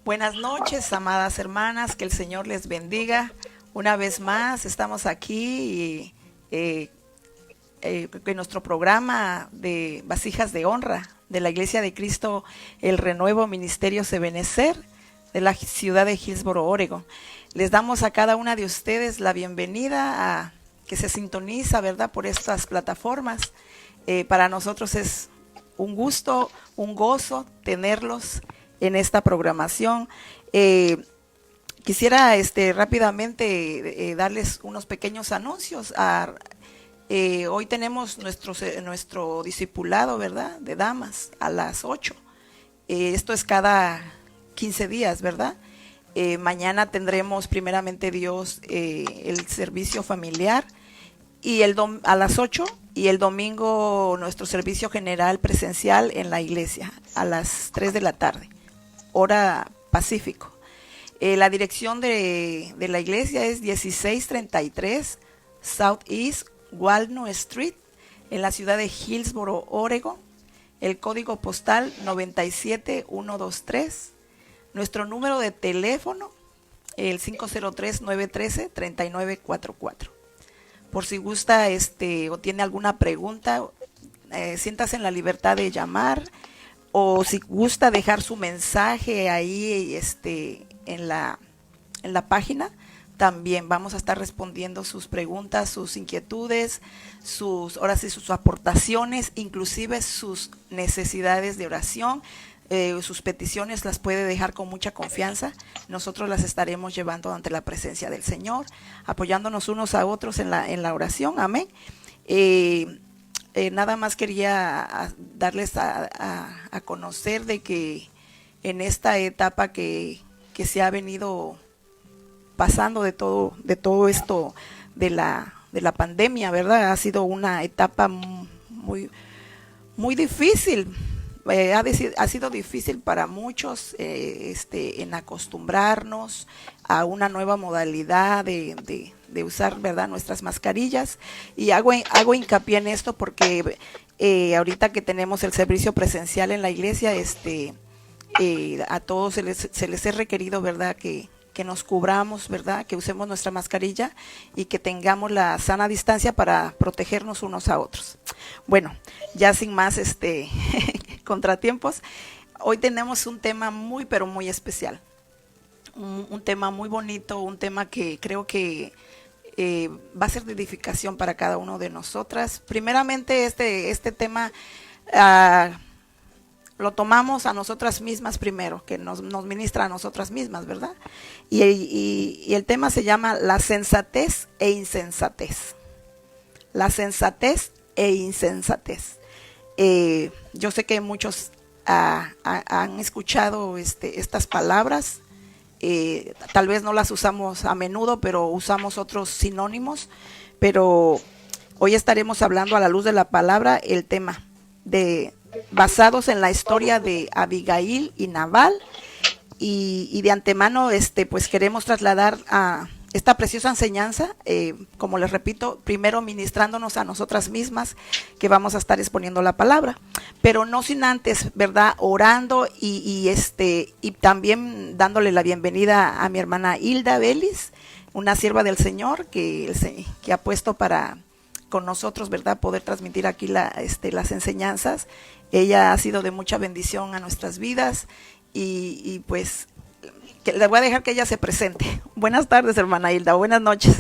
Buenas noches, amadas hermanas, que el Señor les bendiga. Una vez más estamos aquí en nuestro programa de Vasijas de Honra de la Iglesia de Cristo, el Renuevo Ministerio Ebenezer de la ciudad de Hillsboro, Oregon. Les damos a cada una de ustedes la bienvenida a que se sintoniza, ¿verdad?, por estas plataformas. Para nosotros es un gusto, un gozo tenerlos en esta programación. Quisiera rápidamente darles unos pequeños anuncios. Hoy tenemos nuestro discipulado, ¿verdad?, de damas a las 8. Esto es cada 15 días, ¿verdad? Mañana tendremos primeramente Dios el servicio familiar y a las 8, y el domingo nuestro servicio general presencial en la iglesia a las 3 de la tarde, hora Pacífico. La dirección de la iglesia es 1633 Southeast Walnut Street en la ciudad de Hillsboro, Oregon. El código postal 97123. Nuestro número de teléfono, el 503-913-3944. Por si gusta o tiene alguna pregunta, siéntase en la libertad de llamar, o si gusta dejar su mensaje ahí en la página, también vamos a estar respondiendo sus preguntas, sus inquietudes, sus aportaciones, inclusive sus necesidades de oración. Sus peticiones las puede dejar con mucha confianza. Nosotros las estaremos llevando ante la presencia del Señor, apoyándonos unos a otros en la oración. Amén. Nada más quería darles a conocer de que en esta etapa que se ha venido pasando de todo esto de la pandemia, ¿verdad? Ha sido una etapa muy, muy difícil. Ha sido difícil para muchos en acostumbrarnos a una nueva modalidad de usar, ¿verdad?, nuestras mascarillas, y hago hincapié en esto porque ahorita que tenemos el servicio presencial en la iglesia, a todos se les es requerido, ¿verdad?, que nos cubramos, ¿verdad?, que usemos nuestra mascarilla y que tengamos la sana distancia para protegernos unos a otros. Bueno, ya sin más contratiempos, hoy tenemos un tema muy, pero muy especial. Un tema muy bonito, un tema que creo que va a ser de edificación para cada uno de nosotras. Primeramente, este tema lo tomamos a nosotras mismas primero, que nos ministra a nosotras mismas, ¿verdad? Y el tema se llama la sensatez e insensatez. La sensatez e insensatez. Yo sé que muchos han escuchado estas palabras. Tal vez no las usamos a menudo, pero usamos otros sinónimos. Pero hoy estaremos hablando a la luz de la palabra el tema basados en la historia de Abigail y Nabal, y de antemano pues queremos trasladar a esta preciosa enseñanza, como les repito, primero ministrándonos a nosotras mismas, que vamos a estar exponiendo la palabra, pero no sin antes, ¿verdad?, orando y también dándole la bienvenida a mi hermana Hilda Vélez, una sierva del Señor que ha puesto para con nosotros, ¿verdad?, poder transmitir aquí las enseñanzas. Ella ha sido de mucha bendición a nuestras vidas, y pues le voy a dejar que ella se presente. Buenas tardes, hermana Hilda, buenas noches.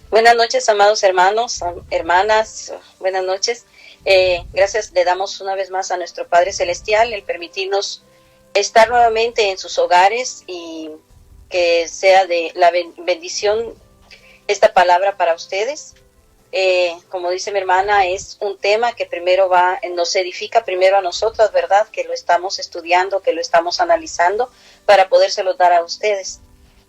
Buenas noches, amados hermanos, hermanas, buenas noches. Gracias le damos una vez más a nuestro Padre Celestial el permitirnos estar nuevamente en sus hogares, y que sea de la bendición esta palabra para ustedes. Como dice mi hermana, es un tema que primero nos edifica primero a nosotras, ¿verdad?, que lo estamos estudiando, que lo estamos analizando para podérselo dar a ustedes.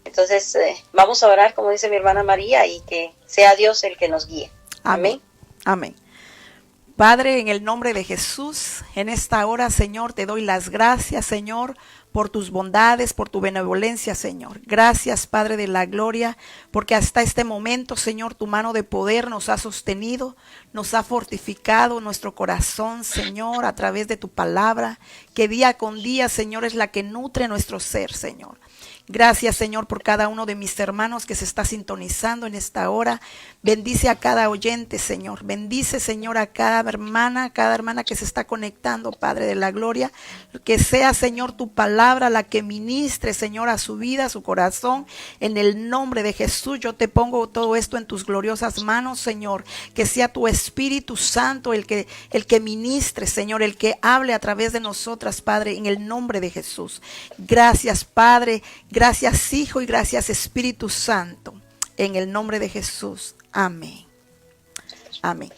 Entonces vamos a orar, como dice mi hermana María, y que sea Dios el que nos guíe. Amén. Amén. Padre, en el nombre de Jesús, en esta hora, Señor, te doy las gracias, Señor, por tus bondades, por tu benevolencia, Señor. Gracias, Padre de la gloria, porque hasta este momento, Señor, tu mano de poder nos ha sostenido, nos ha fortificado nuestro corazón, Señor, a través de tu palabra, que día con día, Señor, es la que nutre nuestro ser, Señor. Gracias, Señor, por cada uno de mis hermanos que se está sintonizando en esta hora. Bendice a cada oyente, Señor. Bendice, Señor, a cada hermana que se está conectando, Padre de la gloria. Que sea, Señor, tu palabra la que ministre, Señor, a su vida, a su corazón. En el nombre de Jesús, yo te pongo todo esto en tus gloriosas manos, Señor. Que sea tu Espíritu Santo el que ministre, Señor, el que hable a través de nosotras, Padre, en el nombre de Jesús. Gracias, Padre. Gracias, Hijo, y gracias, Espíritu Santo, en el nombre de Jesús. Amén. Amén.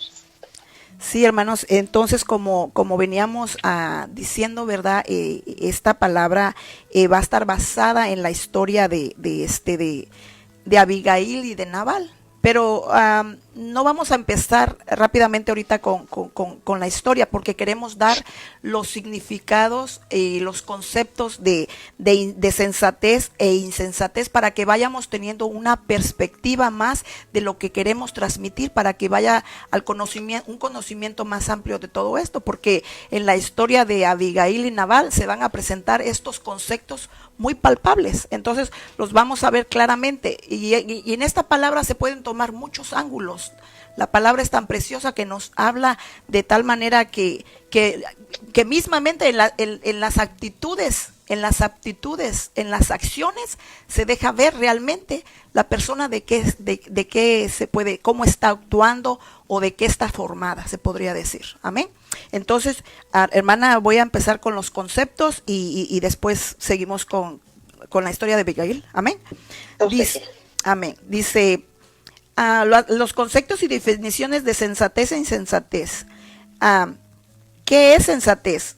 Sí, hermanos, entonces como veníamos diciendo, ¿verdad? Esta palabra va a estar basada en la historia de Abigail y de Nabal. Pero no vamos a empezar rápidamente ahorita con la historia, porque queremos dar los significados y los conceptos de sensatez e insensatez para que vayamos teniendo una perspectiva más de lo que queremos transmitir, para que vaya al conocimiento, un conocimiento más amplio de todo esto, porque en la historia de Abigail y Nabal se van a presentar estos conceptos muy palpables. Entonces los vamos a ver claramente, y en esta palabra se pueden tomar muchos ángulos. La palabra es tan preciosa que nos habla de tal manera que mismamente en las actitudes, en las aptitudes, en las acciones, se deja ver realmente la persona de qué se puede, cómo está actuando o de qué está formada, se podría decir. Amén. Entonces, hermana, voy a empezar con los conceptos y después seguimos con la historia de Abigail. Amén. Dice, amén. Dice, los conceptos y definiciones de sensatez e insensatez. ¿Qué es sensatez?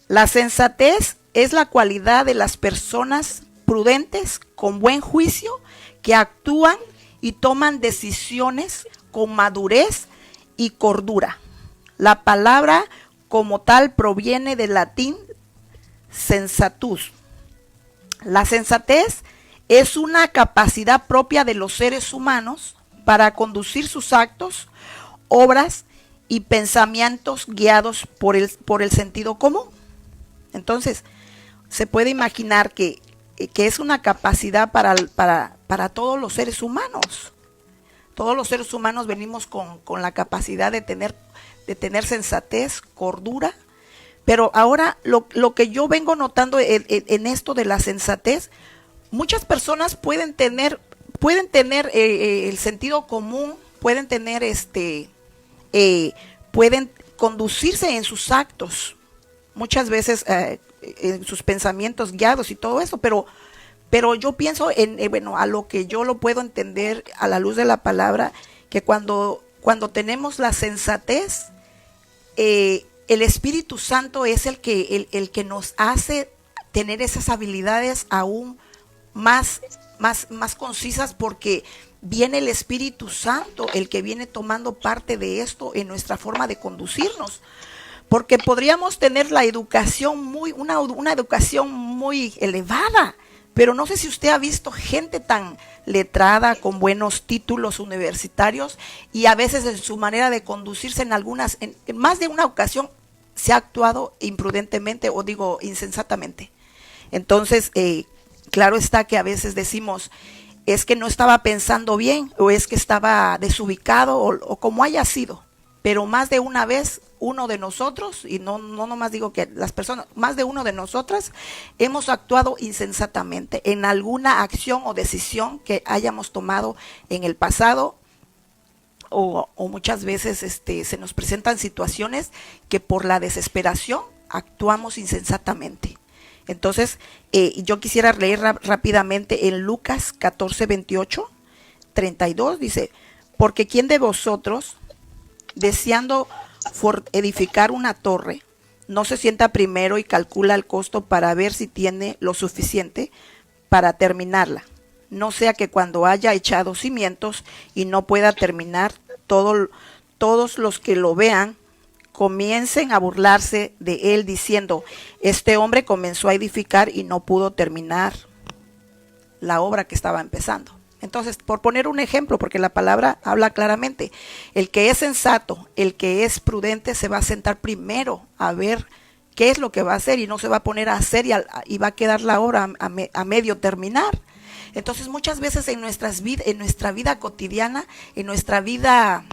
La sensatez es la cualidad de las personas prudentes, con buen juicio, que actúan y toman decisiones con madurez y cordura. La palabra como tal proviene del latín sensatus. La sensatez es una capacidad propia de los seres humanos para conducir sus actos, obras y pensamientos guiados por el sentido común. Entonces, se puede imaginar que es una capacidad para todos los seres humanos. Todos los seres humanos venimos con la capacidad de tener sensatez, cordura. Pero ahora lo que yo vengo notando en esto de la sensatez, muchas personas pueden tener el sentido común, pueden tener pueden conducirse en sus actos, muchas veces en sus pensamientos guiados y todo eso, pero yo pienso a lo que yo lo puedo entender a la luz de la palabra, que cuando tenemos la sensatez, el Espíritu Santo es el que nos hace tener esas habilidades aún más concisas, porque viene el Espíritu Santo el que viene tomando parte de esto en nuestra forma de conducirnos. Porque podríamos tener la educación una educación muy elevada, pero no sé si usted ha visto gente tan letrada, con buenos títulos universitarios, y a veces en su manera de conducirse en más de una ocasión se ha actuado imprudentemente, o digo insensatamente. Entonces, claro está que a veces decimos, es que no estaba pensando bien, o es que estaba desubicado, o como haya sido. Pero más de una vez uno de nosotros, y no nomás digo que las personas, más de uno de nosotras hemos actuado insensatamente en alguna acción o decisión que hayamos tomado en el pasado, o muchas veces se nos presentan situaciones que por la desesperación actuamos insensatamente. Entonces, yo quisiera leer rápidamente en Lucas 14:28-32, dice, porque ¿quién de vosotros, deseando edificar una torre, no se sienta primero y calcula el costo para ver si tiene lo suficiente para terminarla? No sea que cuando haya echado cimientos y no pueda terminar, todos los que lo vean comiencen a burlarse de él diciendo, este hombre comenzó a edificar y no pudo terminar la obra que estaba empezando. Entonces, por poner un ejemplo, porque la palabra habla claramente, el que es sensato, el que es prudente, se va a sentar primero a ver qué es lo que va a hacer y no se va a poner a hacer y va a quedar la obra a medio terminar. Entonces, muchas veces en nuestra vida cotidiana, en nuestra vida,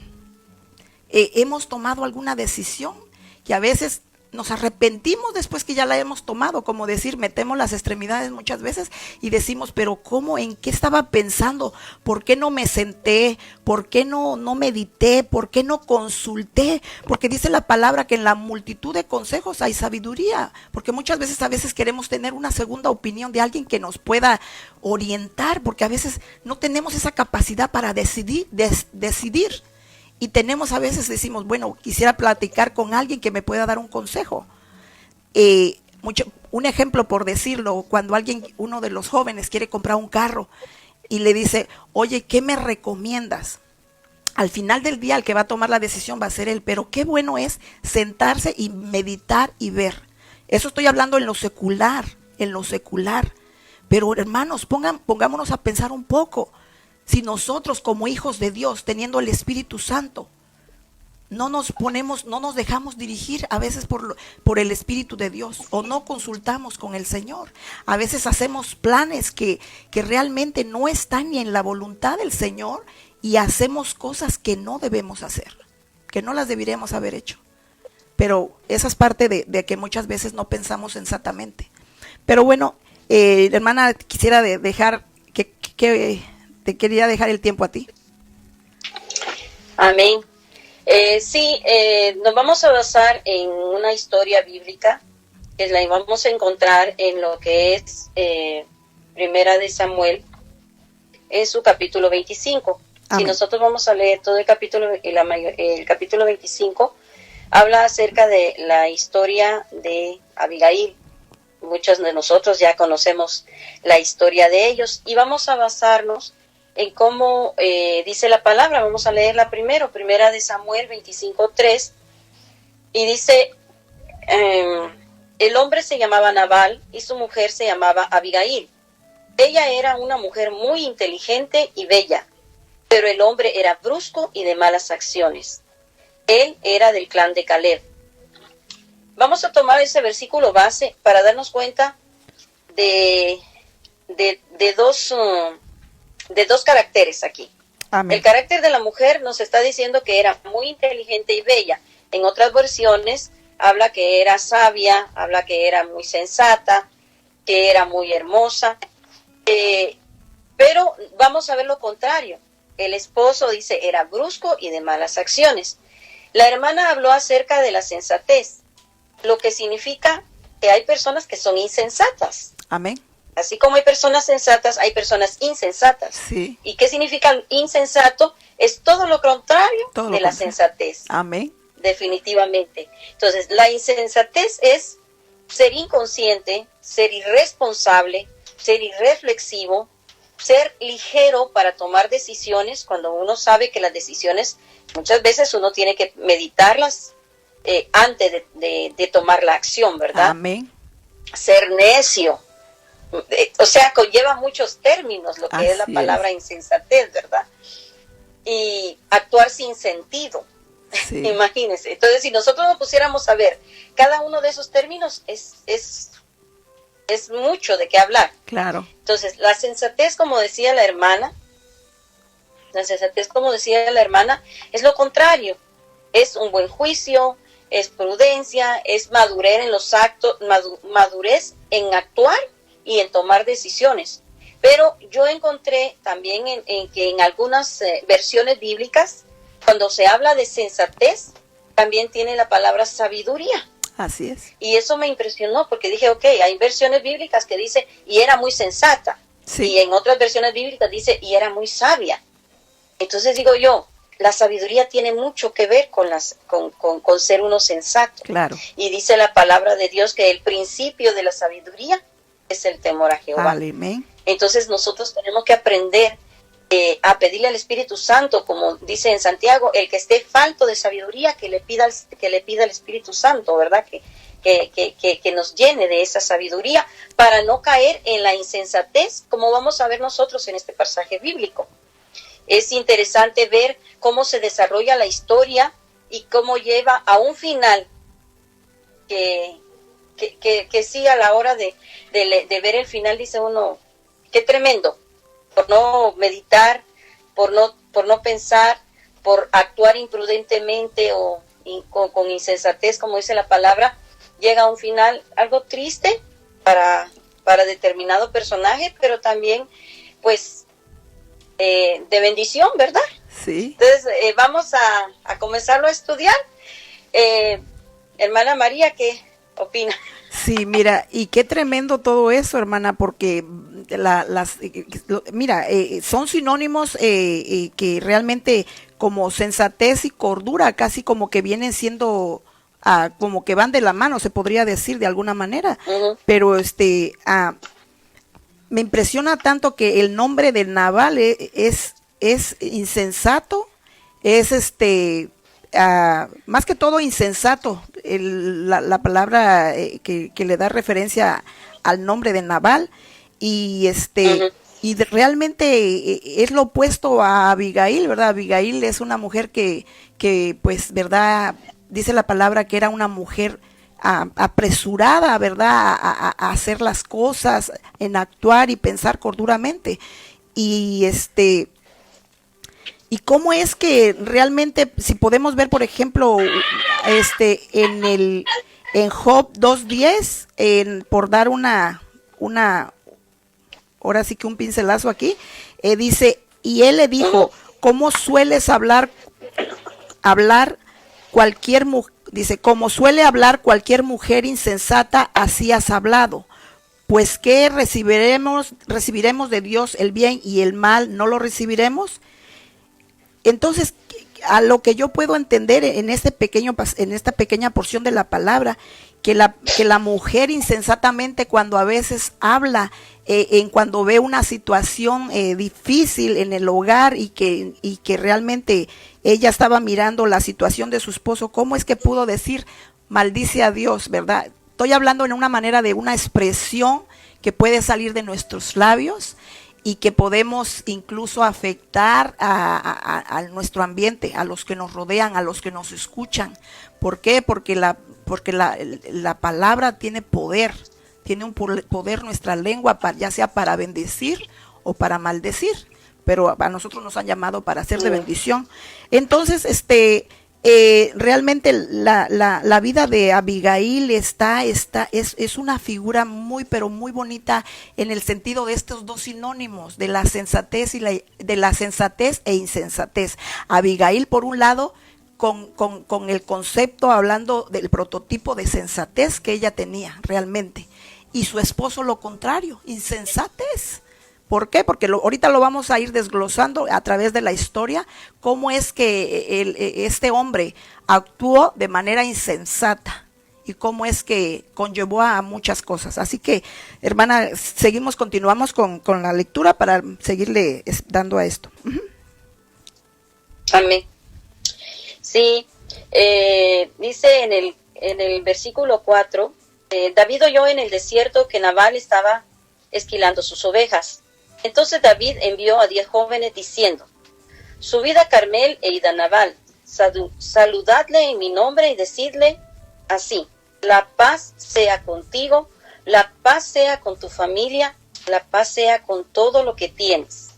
hemos tomado alguna decisión que a veces nos arrepentimos después que ya la hemos tomado, como decir, metemos las extremidades muchas veces y decimos, pero ¿cómo? ¿En qué estaba pensando? ¿Por qué no me senté? ¿Por qué no medité? ¿Por qué no consulté? Porque dice la palabra que en la multitud de consejos hay sabiduría, porque muchas veces queremos tener una segunda opinión de alguien que nos pueda orientar, porque a veces no tenemos esa capacidad para decidir. Y tenemos a veces, decimos, bueno, quisiera platicar con alguien que me pueda dar un consejo. Un ejemplo por decirlo, cuando uno de los jóvenes quiere comprar un carro y le dice, oye, ¿qué me recomiendas? Al final del día el que va a tomar la decisión va a ser él, pero qué bueno es sentarse y meditar y ver. Eso estoy hablando en lo secular. Pero hermanos, pongámonos a pensar un poco. Si nosotros como hijos de Dios, teniendo el Espíritu Santo, no nos dejamos dirigir a veces por el Espíritu de Dios, o no consultamos con el Señor. A veces hacemos planes que realmente no están ni en la voluntad del Señor y hacemos cosas que no debemos hacer, que no las deberíamos haber hecho. Pero esa es parte de que muchas veces no pensamos sensatamente. Pero bueno, hermana, quisiera dejar que te quería dejar el tiempo a ti. Amén. Sí, nos vamos a basar en una historia bíblica que la vamos a encontrar en lo que es Primera de Samuel, en su capítulo 25. Amén. Si nosotros vamos a leer todo el capítulo 25, habla acerca de la historia de Abigail. Muchos de nosotros ya conocemos la historia de ellos y vamos a basarnos en cómo dice la palabra. Vamos a leerla primero, Primera de Samuel 25:3, y dice, el hombre se llamaba Nabal y su mujer se llamaba Abigail. Ella era una mujer muy inteligente y bella, pero el hombre era brusco y de malas acciones. Él era del clan de Caleb. Vamos a tomar ese versículo base para darnos cuenta de dos caracteres aquí. Amén. El carácter de la mujer nos está diciendo que era muy inteligente y bella. En otras versiones habla que era sabia, habla que era muy sensata, que era muy hermosa. Pero vamos a ver lo contrario. El esposo dice era brusco y de malas acciones. La hermana habló acerca de la sensatez, lo que significa que hay personas que son insensatas. Amén. Así como hay personas sensatas, hay personas insensatas. Sí. ¿Y qué significa insensato? Es todo lo contrario de la sensatez. Amén. Definitivamente. Entonces, la insensatez es ser inconsciente, ser irresponsable, ser irreflexivo, ser ligero para tomar decisiones cuando uno sabe que las decisiones muchas veces uno tiene que meditarlas antes de tomar la acción, ¿verdad? Amén. Ser necio. O sea, conlleva muchos términos lo que es la palabra insensatez, ¿verdad? Y actuar sin sentido. Sí. Imagínense. Entonces, si nosotros nos pusiéramos a ver cada uno de esos términos, es mucho de qué hablar. Claro. Entonces, la sensatez, como decía la hermana, es lo contrario. Es un buen juicio, es prudencia, es madurez en los actos, madurez en actuar y en tomar decisiones. Pero yo encontré también en que en algunas versiones bíblicas, cuando se habla de sensatez, también tiene la palabra sabiduría. Así es. Y eso me impresionó porque dije, ok, hay versiones bíblicas que dice, y era muy sensata. Sí. Y en otras versiones bíblicas dice, y era muy sabia. Entonces digo yo, la sabiduría tiene mucho que ver con ser uno sensato. Claro. Y dice la palabra de Dios que el principio de la sabiduría es el temor a Jehová. Amén. Entonces nosotros tenemos que aprender a pedirle al Espíritu Santo, como dice en Santiago, el que esté falto de sabiduría, que le pida al Espíritu Santo, ¿verdad? Que nos llene de esa sabiduría para no caer en la insensatez, como vamos a ver nosotros en este pasaje bíblico. Es interesante ver cómo se desarrolla la historia y cómo lleva a un final que sí, a la hora de ver el final dice uno, qué tremendo, por no meditar, por no pensar, por actuar imprudentemente o con insensatez, como dice la palabra, llega a un final algo triste para determinado personaje, pero también pues de bendición, ¿verdad? Sí. Entonces vamos a comenzarlo a estudiar. Hermana María, ¿qué opina? Sí, mira, y qué tremendo todo eso, hermana, porque son sinónimos que realmente como sensatez y cordura casi como que vienen siendo, como que van de la mano, se podría decir de alguna manera. Uh-huh. Pero me impresiona tanto que el nombre de Nabal es insensato, es más que todo insensato, la palabra que le da referencia al nombre de Nabal, y uh-huh. Y realmente es lo opuesto a Abigail, ¿verdad? Abigail es una mujer que pues, ¿verdad? Dice la palabra que era una mujer apresurada, ¿verdad? A hacer las cosas, en actuar y pensar corduramente. Y ¿y cómo es que realmente, si podemos ver, por ejemplo, en Job 2:10, por dar una, ahora sí que un pincelazo aquí, dice, y él le dijo, ¿cómo sueles hablar cualquier mujer? Dice, como suele hablar cualquier mujer insensata, así has hablado. Pues ¿qué recibiremos de Dios el bien y el mal no lo recibiremos? Entonces, a lo que yo puedo entender en esta pequeña porción de la palabra, que la mujer insensatamente cuando a veces habla, cuando ve una situación difícil en el hogar y que realmente ella estaba mirando la situación de su esposo, ¿cómo es que pudo decir maldice a Dios, verdad? Estoy hablando en una manera de una expresión que puede salir de nuestros labios y que podemos incluso afectar a nuestro ambiente, a los que nos rodean, a los que nos escuchan. ¿Por qué? Porque la palabra tiene poder, tiene un poder nuestra lengua, ya sea para bendecir o para maldecir, pero a nosotros nos han llamado para hacer de bendición. Entonces, realmente la vida de Abigail es una figura muy, pero muy bonita en el sentido de estos dos sinónimos, de la sensatez de la sensatez e insensatez. Abigail, por un lado, con el concepto, hablando del prototipo de sensatez que ella tenía realmente, y su esposo lo contrario, insensatez. ¿Por qué? Porque ahorita lo vamos a ir desglosando a través de la historia, cómo es que este hombre actuó de manera insensata y cómo es que conllevó a muchas cosas. Así que, hermana, continuamos con la lectura para seguirle dando a esto. Uh-huh. Amén. Sí, dice en el versículo 4, David oyó en el desierto que Nabal estaba esquilando sus ovejas. Entonces David envió a 10 jóvenes diciendo, subid a Carmel e id a Nabal, saludadle en mi nombre y decidle así, la paz sea contigo, la paz sea con tu familia, la paz sea con todo lo que tienes.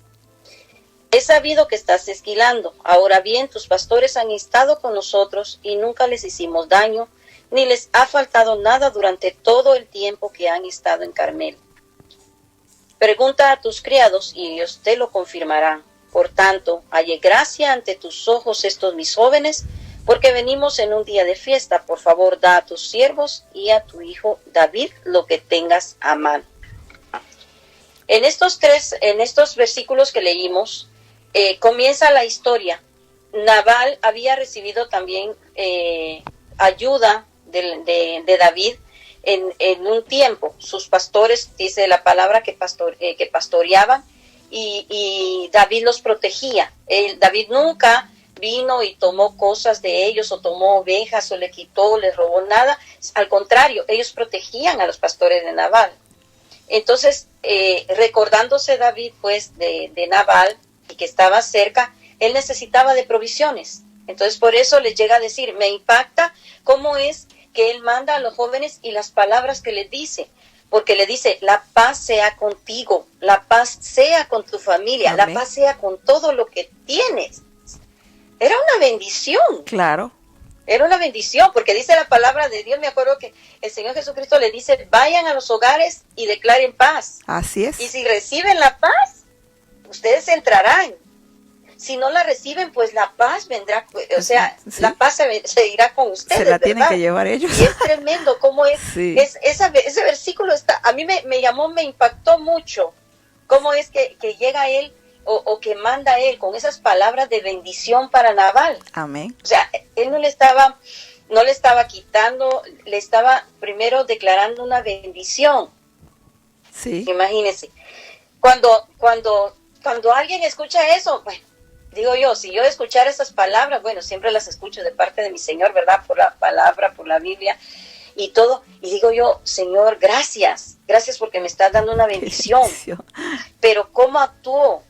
He sabido que estás esquilando, ahora bien tus pastores han estado con nosotros y nunca les hicimos daño, ni les ha faltado nada durante todo el tiempo que han estado en Carmel. Pregunta a tus criados y ellos te lo confirmarán. Por tanto, halle gracia ante tus ojos estos mis jóvenes, porque venimos en un día de fiesta. Por favor, da a tus siervos y a tu hijo David lo que tengas a mano. En estos versículos que leímos, comienza la historia. Nabal había recibido también ayuda de David en un tiempo. Sus pastores, dice la palabra, que pastoreaban, y David los protegía. David nunca vino y tomó cosas de ellos, o tomó ovejas, o le quitó, o le robó nada. Al contrario, ellos protegían a los pastores de Nabal. Entonces, recordándose David, pues, de Nabal, y que estaba cerca, él necesitaba de provisiones. Entonces, por eso les llega a decir, me impacta cómo es que él manda a los jóvenes y las palabras que les dice. Porque le dice, la paz sea contigo, la paz sea con tu familia, amén, la paz sea con todo lo que tienes. Era una bendición. claro, Era una bendición, porque dice la palabra de Dios, me acuerdo que el Señor Jesucristo le dice, vayan a los hogares y declaren paz. así es. Y si reciben la paz, ustedes entrarán. Si no la reciben, pues la paz vendrá, o sea, sí, la paz se irá con ustedes, se la tienen ¿verdad? que llevar ellos. Y es tremendo cómo es, sí, ese versículo está, a mí me llamó, me impactó mucho, cómo es que llega él, o que manda él con esas palabras de bendición para Nabal. amén, O sea, él no le estaba quitando, le estaba primero declarando una bendición. sí, Imagínense, cuando alguien escucha eso, bueno, digo yo, si yo escuchara esas palabras, bueno, siempre las escucho de parte de mi Señor, ¿verdad? Por la palabra, por la Biblia y todo. Y digo yo, Señor, gracias porque me estás dando una bendición. Pero ¿cómo actuó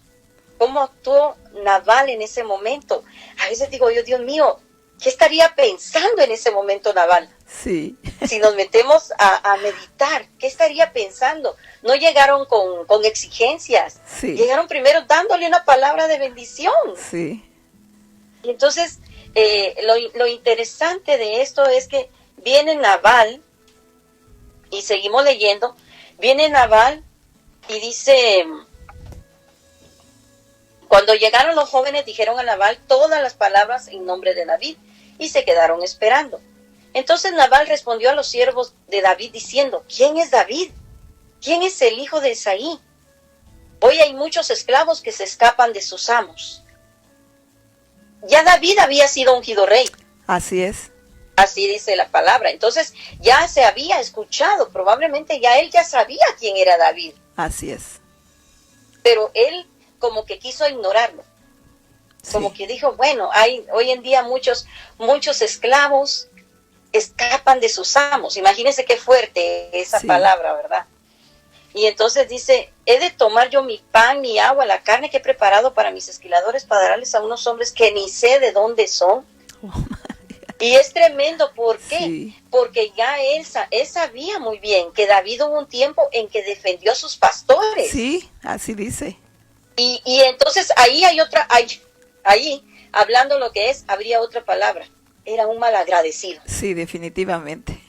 Nabal en ese momento? A veces digo yo, Dios mío, ¿qué estaría pensando en ese momento Nabal? sí, Si nos metemos a meditar, ¿qué estaría pensando? No llegaron con exigencias, sí, llegaron primero dándole una palabra de bendición. sí, Y entonces, lo interesante de esto es que viene Nabal, y seguimos leyendo, viene Nabal y dice, cuando llegaron los jóvenes dijeron a Nabal todas las palabras en nombre de David, y se quedaron esperando. Entonces Nabal respondió a los siervos de David diciendo, ¿quién es David? ¿Quién es el hijo de Isaí? Hoy hay muchos esclavos que se escapan de sus amos. Ya David había sido ungido rey. así es, Así dice la palabra. Entonces ya se había escuchado, probablemente ya él ya sabía quién era David. así es, Pero él como que quiso ignorarlo. Como sí, que dijo, bueno, hay hoy en día muchos esclavos escapan de sus amos. Imagínense qué fuerte esa sí, palabra, ¿verdad? Y entonces dice, he de tomar yo mi pan, mi agua, la carne que he preparado para mis esquiladores para darles a unos hombres que ni sé de dónde son. oh, Y es tremendo, ¿por qué? sí, Porque ya él sabía muy bien que David hubo un tiempo en que defendió a sus pastores. sí, así dice, Y entonces ahí ahí, hablando lo que es, habría otra palabra. Era un malagradecido. sí, definitivamente,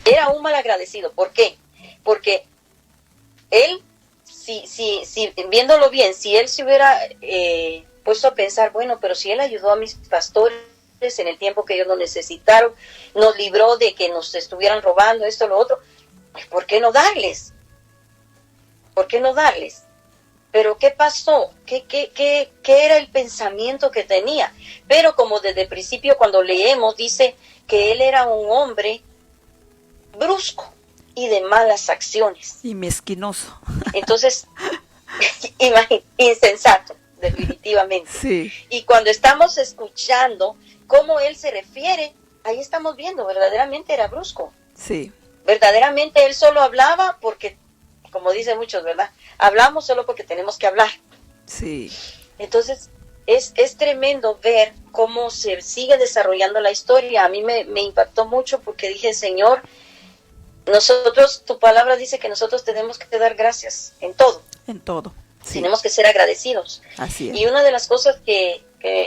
Era un malagradecido. ¿Por qué? Porque él, si viéndolo bien, si él se hubiera puesto a pensar, bueno, pero si él ayudó a mis pastores en el tiempo que ellos lo necesitaron, nos libró de que nos estuvieran robando esto, lo otro, pues ¿por qué no darles? ¿Por qué no darles? Pero ¿qué pasó? ¿Qué era el pensamiento que tenía? Pero como desde el principio cuando leemos dice que él era un hombre brusco y de malas acciones. y mezquinoso, Entonces, insensato, definitivamente. sí, Y cuando estamos escuchando cómo él se refiere, ahí estamos viendo, verdaderamente era brusco. sí, Verdaderamente él solo hablaba porque, como dicen muchos, ¿verdad? Hablamos solo porque tenemos que hablar. sí, Entonces, es tremendo ver cómo se sigue desarrollando la historia. A mí me impactó mucho porque dije, Señor, nosotros, tu palabra dice que nosotros tenemos que dar gracias en todo. en todo, sí, Tenemos que ser agradecidos. así es, Y una de las cosas que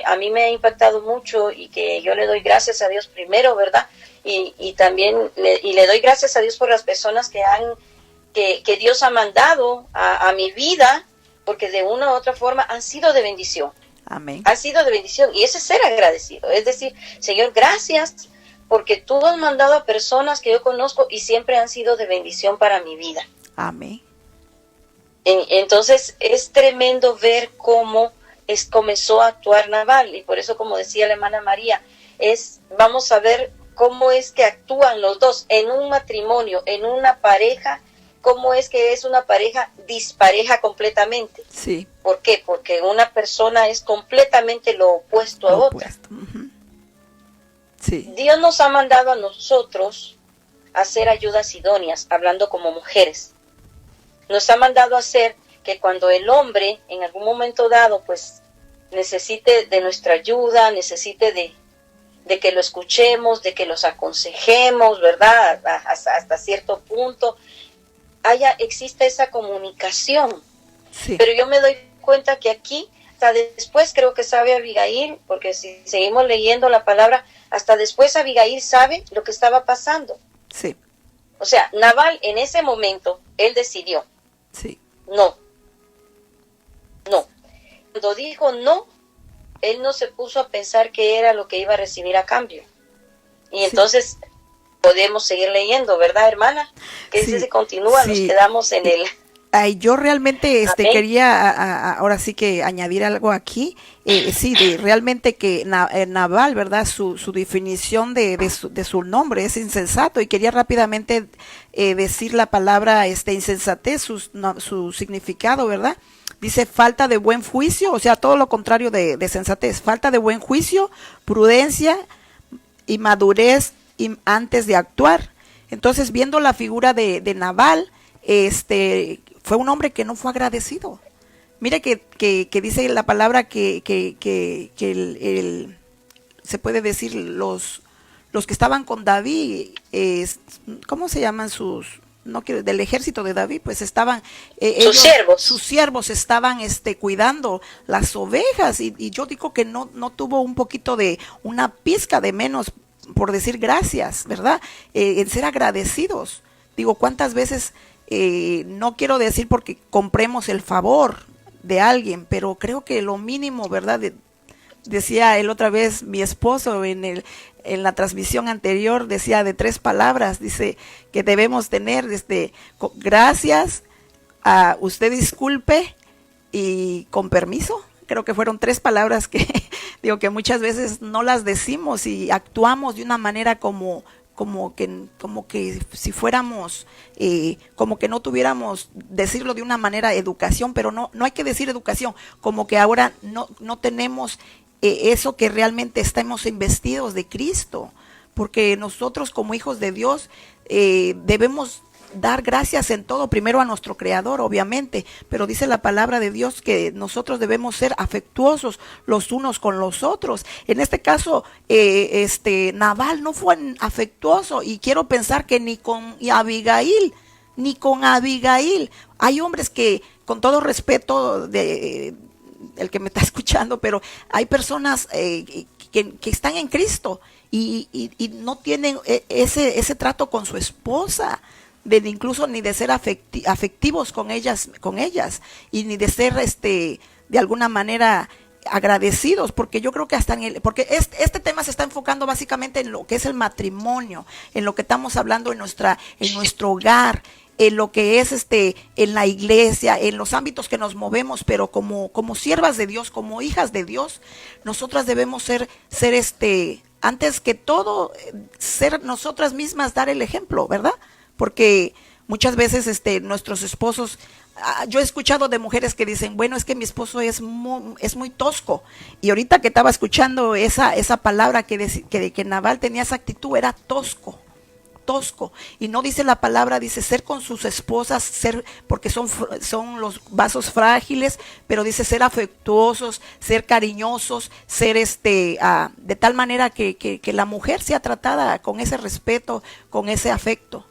a mí me ha impactado mucho y que yo le doy gracias a Dios primero, ¿verdad? Y también le doy gracias a Dios por las personas que Dios ha mandado a mi vida, porque de una u otra forma han sido de bendición. amén, Han sido de bendición. Y ese es ser agradecido. Es decir, Señor, gracias porque tú has mandado a personas que yo conozco y siempre han sido de bendición para mi vida. amén, Entonces es tremendo ver cómo comenzó a actuar Nabal. Y por eso, como decía la hermana María, vamos a ver cómo es que actúan los dos en un matrimonio, en una pareja, cómo es que es una pareja dispareja completamente. Sí. ¿Por qué? Porque una persona es completamente lo opuesto a otra. Uh-huh. Sí. Dios nos ha mandado a nosotros a hacer ayudas idóneas, hablando como mujeres. Nos ha mandado a hacer que cuando el hombre en algún momento dado pues necesite de nuestra ayuda, necesite de que lo escuchemos, de que los aconsejemos, ¿verdad? Hasta cierto punto exista esa comunicación. Sí. Pero yo me doy cuenta que aquí, hasta después creo que sabe Abigail, porque si seguimos leyendo la palabra, hasta después Abigail sabe lo que estaba pasando. Sí. O sea, Nabal en ese momento, él decidió. Sí. No. Cuando dijo no, él no se puso a pensar qué era lo que iba a recibir a cambio. Y entonces podemos seguir leyendo, ¿verdad, hermana? Que sí. se continúa, nos quedamos en el... Ay, yo realmente quería ahora sí que añadir algo aquí. Sí, realmente que Nabal, ¿verdad? Su definición de su nombre es insensato, y quería rápidamente decir la palabra insensatez, su significado, ¿verdad? Dice falta de buen juicio, o sea, todo lo contrario de sensatez, falta de buen juicio, prudencia y madurez antes de actuar. Entonces, viendo la figura de Nabal, fue un hombre que no fue agradecido. Mire que dice la palabra que se puede decir los que estaban con David, ¿cómo se llaman del ejército de David? Pues estaban sus siervos estaban cuidando las ovejas, y yo digo que no tuvo un poquito de una pizca de menos por decir gracias, ¿verdad? En ser agradecidos. Digo, ¿cuántas veces no quiero decir porque compremos el favor de alguien, pero creo que lo mínimo, ¿verdad? Decía él otra vez, mi esposo en la transmisión anterior, decía de 3 palabras, dice que debemos tener gracias, a usted disculpe y con permiso. Creo que fueron 3 palabras que digo que muchas veces no las decimos y actuamos de una manera como que si fuéramos, como que no tuviéramos decirlo de una manera educación, pero no hay que decir educación, como que ahora no tenemos eso que realmente estamos investidos de Cristo, porque nosotros como hijos de Dios debemos dar gracias en todo, primero a nuestro Creador, obviamente, pero dice la palabra de Dios que nosotros debemos ser afectuosos los unos con los otros. En este caso, Nabal no fue afectuoso, y quiero pensar que ni con Abigail. Hay hombres que, con todo respeto el que me está escuchando, pero hay personas que están en Cristo y no tienen ese trato con su esposa, incluso ni de ser afectivos con ellas, y ni de ser de alguna manera agradecidos, porque yo creo que porque este tema se está enfocando básicamente en lo que es el matrimonio, en lo que estamos hablando en nuestro hogar, en lo que es en la iglesia, en los ámbitos que nos movemos, pero como siervas de Dios, como hijas de Dios, nosotras debemos ser antes que todo, ser nosotras mismas, dar el ejemplo, ¿verdad? Porque muchas veces nuestros esposos, yo he escuchado de mujeres que dicen, bueno, es que mi esposo es muy tosco, y ahorita que estaba escuchando esa palabra que Nabal tenía esa actitud, era tosco, y no dice la palabra, dice ser con sus esposas, porque son los vasos frágiles, pero dice ser afectuosos, ser cariñosos, ser de tal manera que la mujer sea tratada con ese respeto, con ese afecto.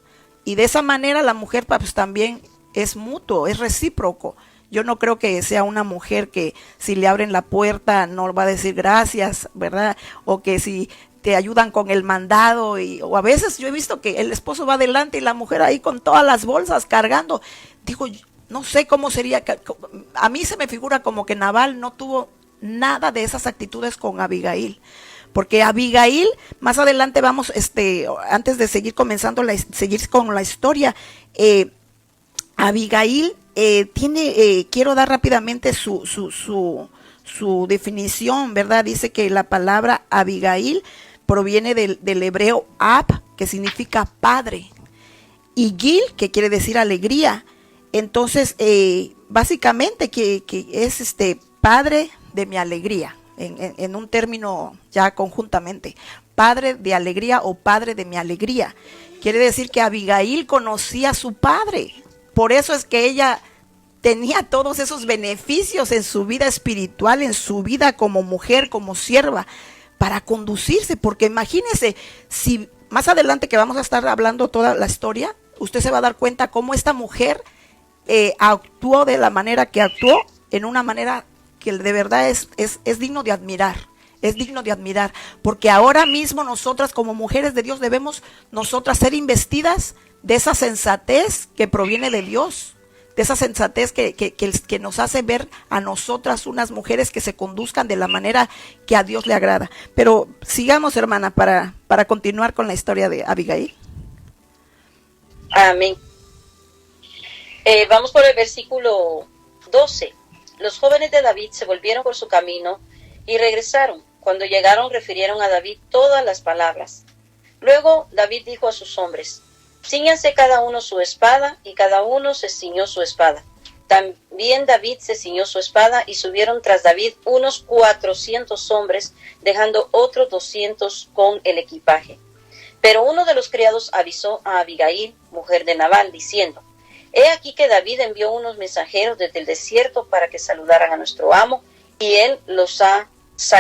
Y de esa manera la mujer pues también es mutuo, es recíproco. Yo no creo que sea una mujer que si le abren la puerta no va a decir gracias, ¿verdad? O que si te ayudan con el mandado, o a veces yo he visto que el esposo va adelante y la mujer ahí con todas las bolsas cargando. Digo, no sé cómo sería, a mí se me figura como que Nabal no tuvo nada de esas actitudes con Abigail. Porque Abigail, más adelante vamos, antes de seguir seguir con la historia, Abigail quiero dar rápidamente su definición, ¿verdad? Dice que la palabra Abigail proviene del hebreo ab, que significa padre. y Gil, que quiere decir alegría. Entonces, básicamente que es padre de mi alegría, en un término ya conjuntamente, padre de alegría o padre de mi alegría. Quiere decir que Abigail conocía a su padre, por eso es que ella tenía todos esos beneficios en su vida espiritual, en su vida como mujer, como sierva, para conducirse, porque imagínese, si más adelante que vamos a estar hablando toda la historia, usted se va a dar cuenta cómo esta mujer actuó de la manera que actuó, en una manera que de verdad es digno de admirar, es digno de admirar, porque ahora mismo nosotras como mujeres de Dios debemos nosotras ser investidas de esa sensatez que proviene de Dios, de esa sensatez que nos hace ver a nosotras unas mujeres que se conduzcan de la manera que a Dios le agrada. Pero sigamos, hermana, para continuar con la historia de Abigail. Amén. Vamos por el versículo 12. Los jóvenes de David se volvieron por su camino y regresaron. Cuando llegaron, refirieron a David todas las palabras. Luego David dijo a sus hombres: cíñanse cada uno su espada, y cada uno se ciñó su espada. También David se ciñó su espada, y subieron tras David unos 400 hombres, dejando otros 200 con el equipaje. Pero uno de los criados avisó a Abigail, mujer de Nabal, diciendo: he aquí que David envió unos mensajeros desde el desierto para que saludaran a nuestro amo, y él los ha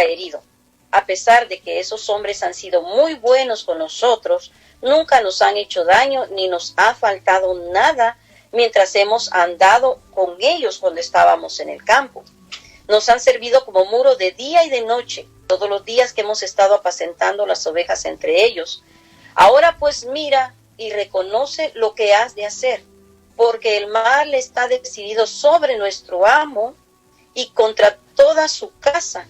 herido. A pesar de que esos hombres han sido muy buenos con nosotros, nunca nos han hecho daño ni nos ha faltado nada mientras hemos andado con ellos cuando estábamos en el campo. Nos han servido como muro de día y de noche, todos los días que hemos estado apacentando las ovejas entre ellos. Ahora pues mira y reconoce lo que has de hacer, porque el mal está decidido sobre nuestro amo y contra toda su casa,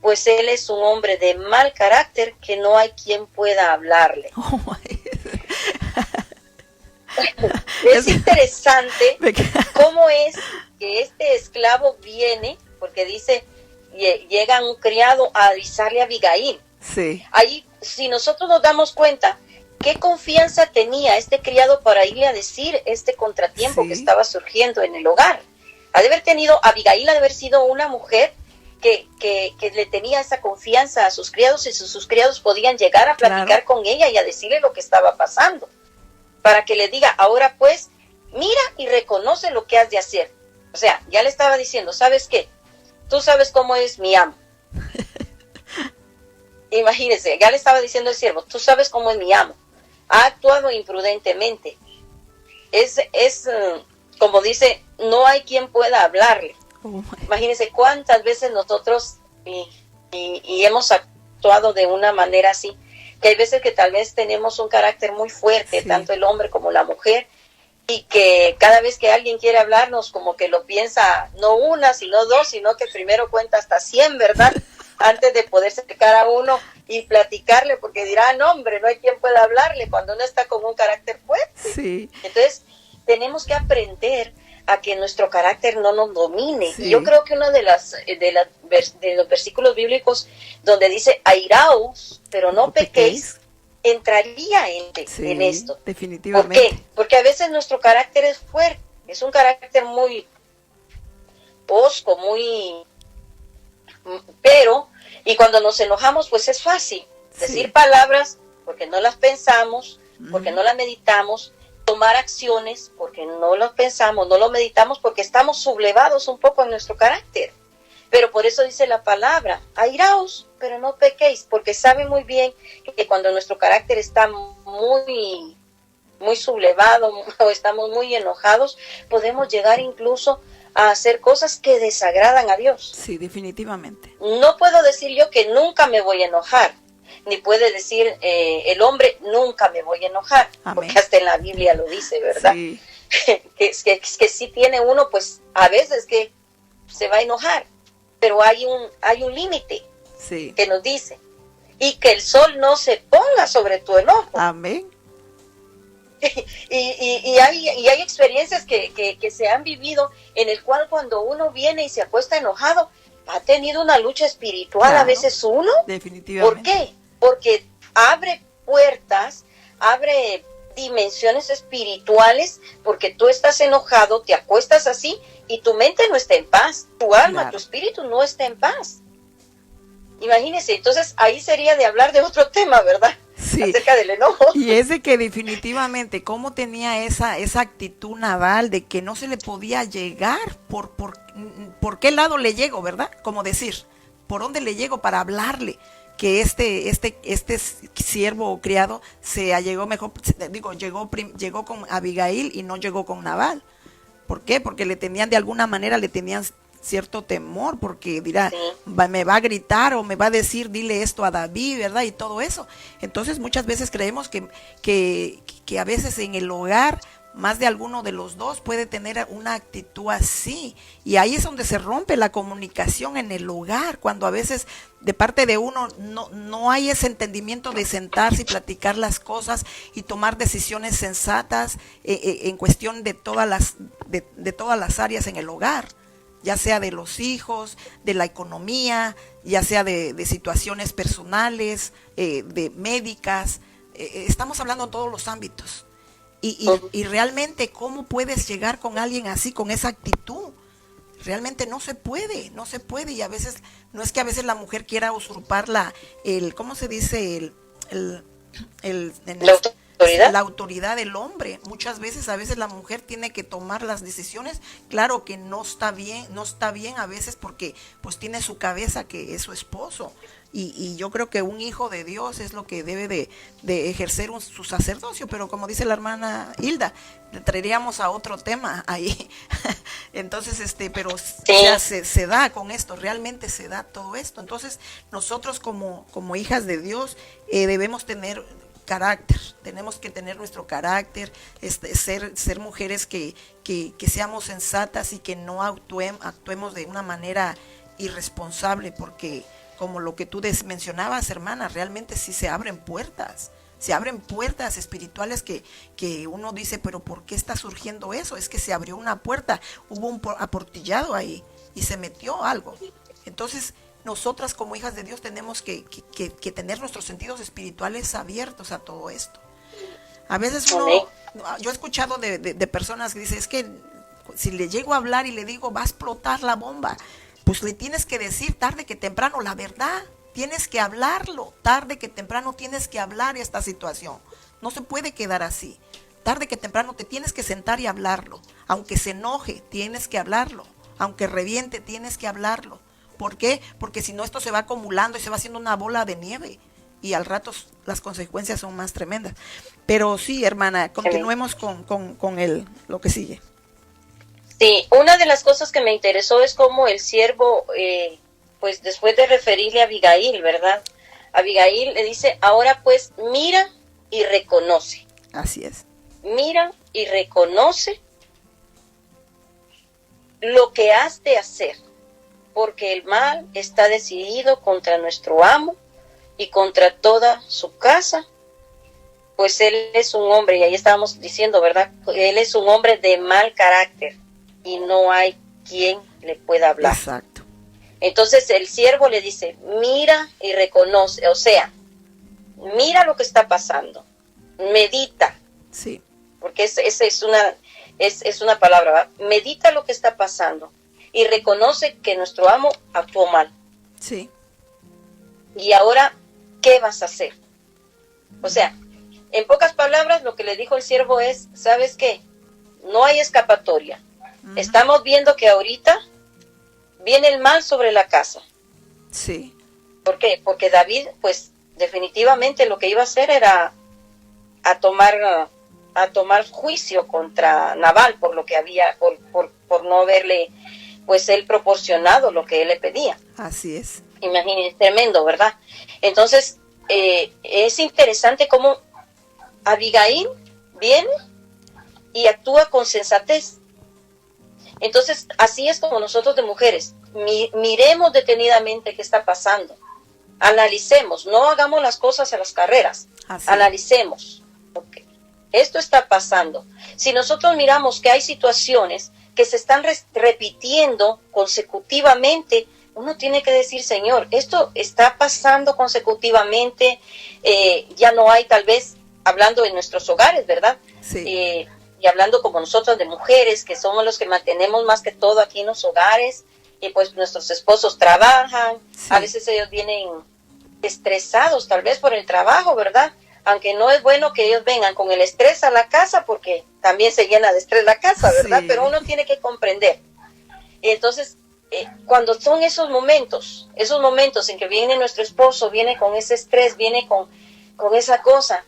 pues él es un hombre de mal carácter que no hay quien pueda hablarle. Es interesante cómo es que este esclavo viene, porque dice, llega un criado a avisarle a Abigail. Sí. Ahí, si nosotros nos damos cuenta, ¿qué confianza tenía este criado para irle a decir este contratiempo que estaba surgiendo en el hogar? Ha de haber tenido, Abigail ha de haber sido una mujer que le tenía esa confianza a sus criados, y sus criados podían llegar a platicar con ella y a decirle lo que estaba pasando, para que le diga: ahora pues, mira y reconoce lo que has de hacer. O sea, ya le estaba diciendo: ¿sabes qué? Tú sabes cómo es mi amo. Imagínese, ya le estaba diciendo el siervo: tú sabes cómo es mi amo. Ha actuado imprudentemente. Es como dice, no hay quien pueda hablarle. Imagínense cuántas veces nosotros y hemos actuado de una manera así, que hay veces que tal vez tenemos un carácter muy fuerte, tanto el hombre como la mujer, y que cada vez que alguien quiere hablarnos, como que lo piensa no una, sino dos, sino que primero cuenta hasta 100, ¿verdad? Antes de poder sacar a uno y platicarle, porque dirá: no, hombre, no hay quien pueda hablarle, cuando uno está con un carácter fuerte. Sí. Entonces, tenemos que aprender a que nuestro carácter no nos domine. Sí. Y yo creo que uno de los versículos bíblicos donde dice: airaos, pero no pequéis, entraría en esto. Definitivamente. ¿Por qué? Porque a veces nuestro carácter es fuerte, es un carácter muy hosco, y cuando nos enojamos, pues es fácil decir palabras porque no las pensamos, porque no las meditamos, tomar acciones porque no lo pensamos, no lo meditamos, porque estamos sublevados un poco en nuestro carácter. Pero por eso dice la palabra: airaos, pero no pequéis, porque sabe muy bien que cuando nuestro carácter está muy sublevado o estamos muy enojados, podemos llegar incluso a hacer cosas que desagradan a Dios. Sí, definitivamente. No puedo decir yo que nunca me voy a enojar, ni puede decir el hombre: nunca me voy a enojar. Amén. Porque hasta en la Biblia lo dice, ¿verdad? Sí. que sí tiene uno, pues a veces que se va a enojar, pero hay un límite que nos dice: y que el sol no se ponga sobre tu enojo. Amén. y hay experiencias que se han vivido, en el cual cuando uno viene y se acuesta enojado, ha tenido una lucha espiritual, a veces uno. Definitivamente. ¿Por qué? Porque abre puertas, abre dimensiones espirituales, porque tú estás enojado, te acuestas así y tu mente no está en paz, tu alma, claro, tu espíritu no está en paz. Imagínense, entonces ahí sería de hablar de otro tema, ¿verdad? Sí. Acerca del enojo. Y es de que definitivamente, cómo tenía esa actitud Nabal de que no se le podía llegar, por qué lado le llego, ¿verdad? Como decir, ¿por dónde le llego para hablarle? Que este siervo o criado se allegó mejor, llegó con Abigail y no llegó con Nabal. ¿Por qué? Porque le tenían, de alguna manera le tenían cierto temor, porque dirá, sí, me va a gritar o me va a decir, dile esto a David, ¿verdad? Y todo eso. Entonces muchas veces creemos que a veces en el hogar más de alguno de los dos puede tener una actitud así, y ahí es donde se rompe la comunicación en el hogar, cuando a veces de parte de uno no hay ese entendimiento de sentarse y platicar las cosas y tomar decisiones sensatas en cuestión de todas las áreas en el hogar, ya sea de los hijos, de la economía, ya sea de situaciones personales, de médicas, estamos hablando en todos los ámbitos. Y realmente, ¿cómo puedes llegar con alguien así, con esa actitud? Realmente no se puede, y a veces, no es que a veces la mujer quiera usurpar ¿cómo se dice? La autoridad del hombre. Muchas veces, a veces la mujer tiene que tomar las decisiones. Claro que no está bien a veces, porque pues tiene su cabeza que es su esposo. Y yo creo que un hijo de Dios es lo que debe de ejercer su sacerdocio, pero como dice la hermana Hilda, traeríamos a otro tema ahí. Entonces, pero ya se da con esto, realmente se da todo esto. Entonces, nosotros como hijas de Dios debemos tener carácter, tenemos que tener nuestro carácter, ser mujeres que seamos sensatas y que no actuemos de una manera irresponsable, porque como lo que tú mencionabas, hermana, realmente sí se abren puertas espirituales que uno dice, pero ¿por qué está surgiendo eso? Es que se abrió una puerta, hubo un aportillado ahí y se metió algo. Entonces, nosotras como hijas de Dios tenemos que tener nuestros sentidos espirituales abiertos a todo esto. A veces yo he escuchado de personas que dicen, es que si le llego a hablar y le digo, va a explotar la bomba, pues le tienes que decir tarde que temprano la verdad, tienes que hablarlo, tarde que temprano tienes que hablar esta situación, no se puede quedar así, tarde que temprano te tienes que sentar y hablarlo, aunque se enoje, tienes que hablarlo, aunque reviente, tienes que hablarlo. ¿Por qué? Porque si no, esto se va acumulando y se va haciendo una bola de nieve, y al rato las consecuencias son más tremendas. Pero sí, hermana, continuemos con lo que sigue. Sí, una de las cosas que me interesó es cómo el siervo, pues después de referirle a Abigail, ¿verdad? Abigail le dice, ahora pues mira y reconoce. Así es. Mira y reconoce lo que has de hacer, porque el mal está decidido contra nuestro amo y contra toda su casa, pues él es un hombre, y ahí estábamos diciendo, ¿verdad? Él es un hombre de mal carácter y no hay quien le pueda hablar. Exacto. Entonces el siervo le dice, mira y reconoce, o sea, mira lo que está pasando, medita. Sí. Porque esa es una palabra, ¿verdad? Medita lo que está pasando y reconoce que nuestro amo actuó mal. Sí. Y ahora, ¿qué vas a hacer? O sea, en pocas palabras, lo que le dijo el siervo es, ¿sabes qué? No hay escapatoria. Estamos viendo que ahorita viene el mal sobre la casa. Sí. ¿Por qué? Porque David, pues, definitivamente lo que iba a hacer era a tomar juicio contra Nabal por lo que había, por no haberle, pues, él proporcionado lo que él le pedía. Así es. Imagínense, tremendo, ¿verdad? Entonces, es interesante cómo Abigail viene y actúa con sensatez. Entonces, así es como nosotros de mujeres, miremos detenidamente qué está pasando, analicemos, no hagamos las cosas a las carreras, analicemos, okay. Esto está pasando. Si nosotros miramos que hay situaciones que se están repitiendo consecutivamente, uno tiene que decir, Señor, esto está pasando consecutivamente, ya no hay tal vez hablando en nuestros hogares, ¿verdad? Sí. Y hablando como nosotros de mujeres, que somos los que mantenemos más que todo aquí en los hogares, y pues nuestros esposos trabajan, Sí. a veces ellos vienen estresados tal vez por el trabajo, ¿verdad? Aunque no es bueno que ellos vengan con el estrés a la casa, porque también se llena de estrés la casa, ¿verdad? Sí. Pero uno tiene que comprender. Y entonces, cuando son esos momentos en que viene nuestro esposo, viene con ese estrés, viene con esa cosa,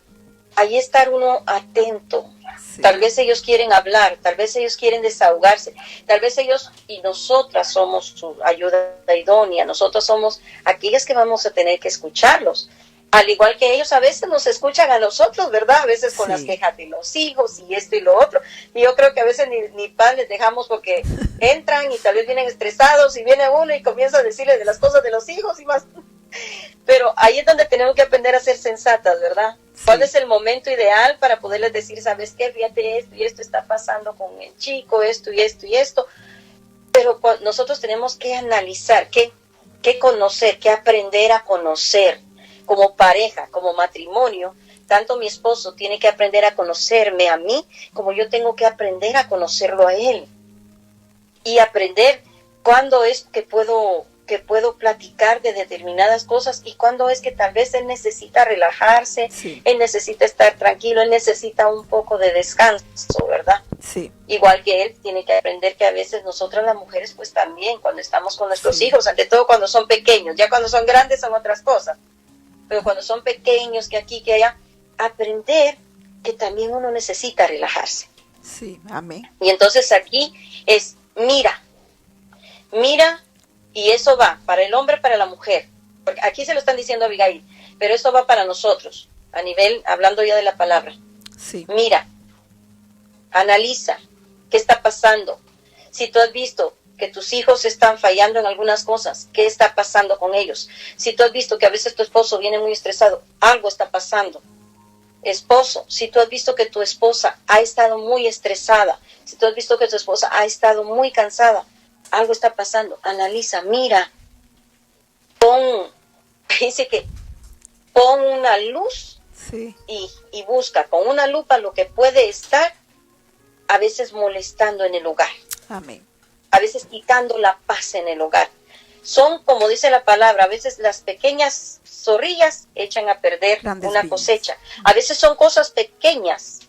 ahí estar uno atento. Sí. Tal vez ellos quieren hablar, tal vez ellos quieren desahogarse, tal vez ellos y nosotras somos su ayuda idónea, nosotros somos aquellas que vamos a tener que escucharlos. Al igual que ellos a veces nos escuchan a nosotros, ¿verdad? A veces con Sí. las quejas de los hijos y esto y lo otro. Y yo creo que a veces ni paz les dejamos porque entran y tal vez vienen estresados y viene uno y comienza a decirles de las cosas de los hijos y más. Pero ahí es donde tenemos que aprender a ser sensatas, ¿verdad? Sí. ¿Cuál es el momento ideal para poderles decir, sabes qué, fíjate esto y esto está pasando con el chico, esto y esto y esto? Pero nosotros tenemos que analizar, que conocer, que aprender a conocer. Como pareja, como matrimonio, tanto mi esposo tiene que aprender a conocerme a mí, como yo tengo que aprender a conocerlo a él. Y aprender cuándo es que puedo platicar de determinadas cosas y cuándo es que tal vez él necesita relajarse, Sí. él necesita estar tranquilo, él necesita un poco de descanso, ¿verdad? Sí. Igual que él tiene que aprender que a veces nosotras las mujeres pues también cuando estamos con nuestros Sí. hijos, ante todo cuando son pequeños, ya cuando son grandes son otras cosas. Pero cuando son pequeños, que aquí, que allá, aprender que también uno necesita relajarse. Sí. Amén. Y entonces aquí es mira, y eso va para el hombre, para la mujer. Porque aquí se lo están diciendo a Abigail, pero eso va para nosotros, a nivel, hablando ya de la palabra. Sí. Mira, analiza, ¿qué está pasando? Si tú has visto que tus hijos están fallando en algunas cosas, ¿qué está pasando con ellos? Si tú has visto que a veces tu esposo viene muy estresado, algo está pasando. Esposo, si tú has visto que tu esposa ha estado muy estresada, si tú has visto que tu esposa ha estado muy cansada, algo está pasando. Analiza, mira, dice que pon una luz Sí. y busca con una lupa lo que puede estar a veces molestando en el hogar. Amén. A veces quitando la paz en el hogar. Son, como dice la palabra, a veces las pequeñas zorrillas echan a perder Grandes una viñas. cosecha. A veces son cosas pequeñas,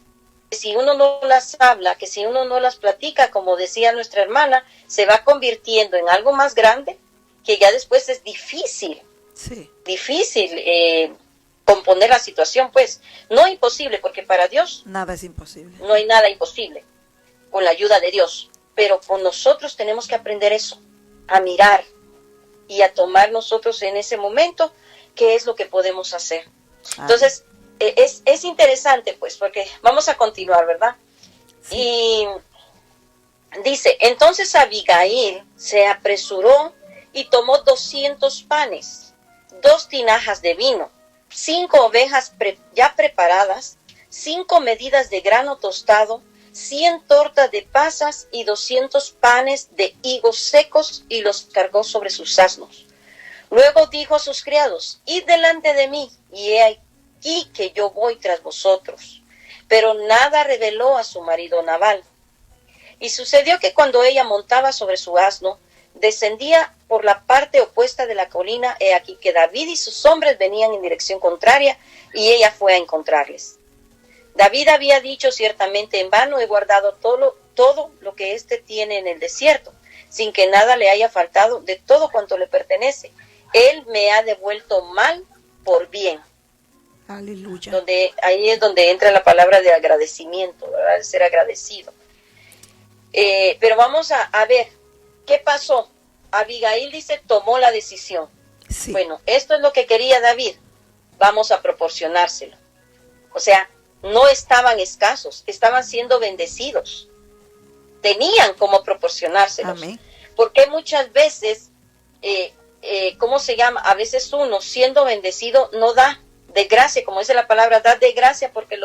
que si uno no las habla, que si uno no las platica, como decía nuestra hermana, se va convirtiendo en algo más grande, que ya después es difícil Sí. componer la situación, pues. No imposible, porque para Dios Nada es imposible. no hay nada imposible, con la ayuda de Dios. Pero con nosotros tenemos que aprender eso, a mirar y a tomar nosotros en ese momento qué es lo que podemos hacer. Entonces, es interesante, pues, porque vamos a continuar, ¿verdad? Sí. Y dice, entonces Abigail se apresuró y tomó 200 panes, 2 tinajas de vino, 5 ovejas ya preparadas, 5 medidas de grano tostado, 100 tortas de pasas y 200 panes de higos secos, y los cargó sobre sus asnos. Luego dijo a sus criados, id delante de mí, y he aquí que yo voy tras vosotros. Pero nada reveló a su marido Nabal. Y sucedió que cuando ella montaba sobre su asno, descendía por la parte opuesta de la colina, he aquí que David y sus hombres venían en dirección contraria, y ella fue a encontrarles. David había dicho, ciertamente en vano he guardado todo lo que éste tiene en el desierto, sin que nada le haya faltado de todo cuanto le pertenece. Él me ha devuelto mal por bien. Aleluya. Ahí es donde entra la palabra de agradecimiento, ¿verdad? De ser agradecido. Pero vamos a ver, ¿qué pasó? Abigail dice, tomó la decisión. Sí. Bueno, esto es lo que quería David, vamos a proporcionárselo. O sea, no estaban escasos, estaban siendo bendecidos. Tenían cómo proporcionárselos. Amén. Porque muchas veces, ¿cómo se llama? A veces uno, siendo bendecido, no da de gracia, como dice la palabra, da de gracia porque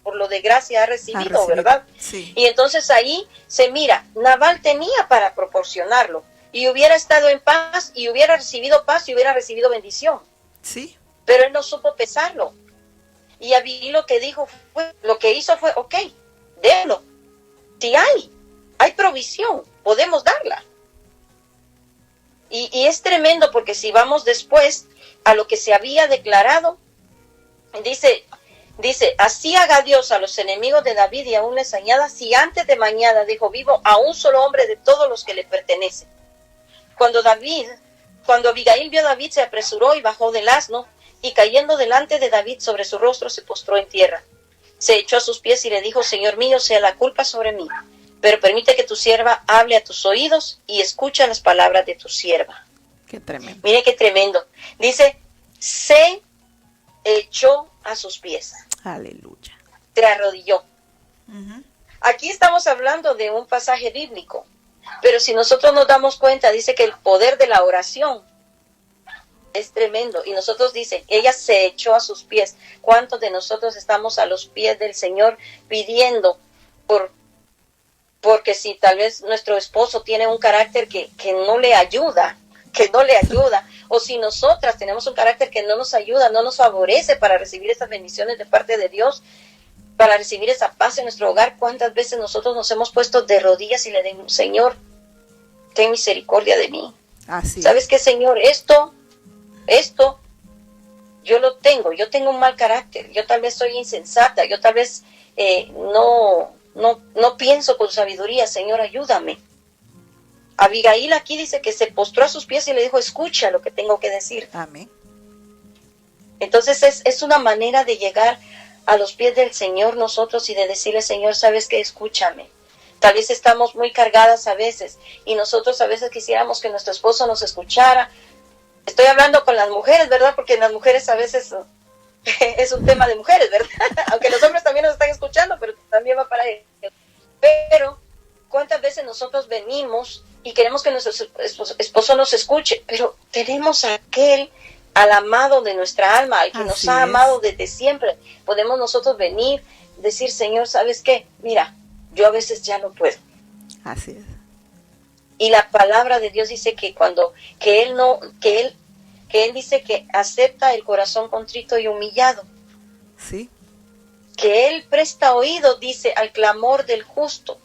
por lo de gracia ha recibido, ¿verdad? Sí. Y entonces ahí se mira, Nabal tenía para proporcionarlo, y hubiera estado en paz, y hubiera recibido bendición. Sí. Pero él no supo pesarlo. Y Abigail lo que dijo fue, lo que hizo fue, ok, délo. Si hay provisión, podemos darla. Y es tremendo porque si vamos después a lo que se había declarado, dice, así haga Dios a los enemigos de David y aún les añada, si antes de mañana dejó vivo a un solo hombre de todos los que le pertenecen. Cuando Abigail vio a David, se apresuró y bajó del asno, y cayendo delante de David sobre su rostro, se postró en tierra. Se echó a sus pies y le dijo, Señor mío, sea la culpa sobre mí, pero permite que tu sierva hable a tus oídos y escucha las palabras de tu sierva. Qué tremendo. Mire qué tremendo. Dice, se echó a sus pies. Aleluya. Se arrodilló. Uh-huh. Aquí estamos hablando de un pasaje bíblico, pero si nosotros nos damos cuenta, dice que el poder de la oración es tremendo. Y nosotros dice, ella se echó a sus pies. ¿Cuántos de nosotros estamos a los pies del Señor pidiendo porque si tal vez nuestro esposo tiene un carácter que no le ayuda, o si nosotras tenemos un carácter que no nos ayuda, no nos favorece para recibir esas bendiciones de parte de Dios, para recibir esa paz en nuestro hogar, ¿cuántas veces nosotros nos hemos puesto de rodillas y le decimos, Señor, ten misericordia de mí? Así ¿Sabes qué, Señor? Esto, yo tengo un mal carácter, yo tal vez soy insensata, yo tal vez no pienso con sabiduría, Señor, ayúdame. Abigail aquí dice que se postró a sus pies y le dijo, escucha lo que tengo que decir. Amén. Entonces es una manera de llegar a los pies del Señor nosotros y de decirle, Señor, ¿sabes qué? Escúchame. Tal vez estamos muy cargadas a veces y nosotros a veces quisiéramos que nuestro esposo nos escuchara. Estoy hablando con las mujeres, ¿verdad? Porque las mujeres a veces es un tema de mujeres, ¿verdad? Aunque los hombres también nos están escuchando, pero también va para ellos. Pero, ¿cuántas veces nosotros venimos y queremos que nuestro esposo nos escuche? Pero tenemos al amado de nuestra alma, al que Así nos ha es. amado desde siempre. Podemos nosotros venir, decir, Señor, ¿sabes qué? Mira, yo a veces ya no puedo. Así es. Y la palabra de Dios dice que él dice que acepta el corazón contrito y humillado. Sí. Que él presta oído, dice, al clamor del justo.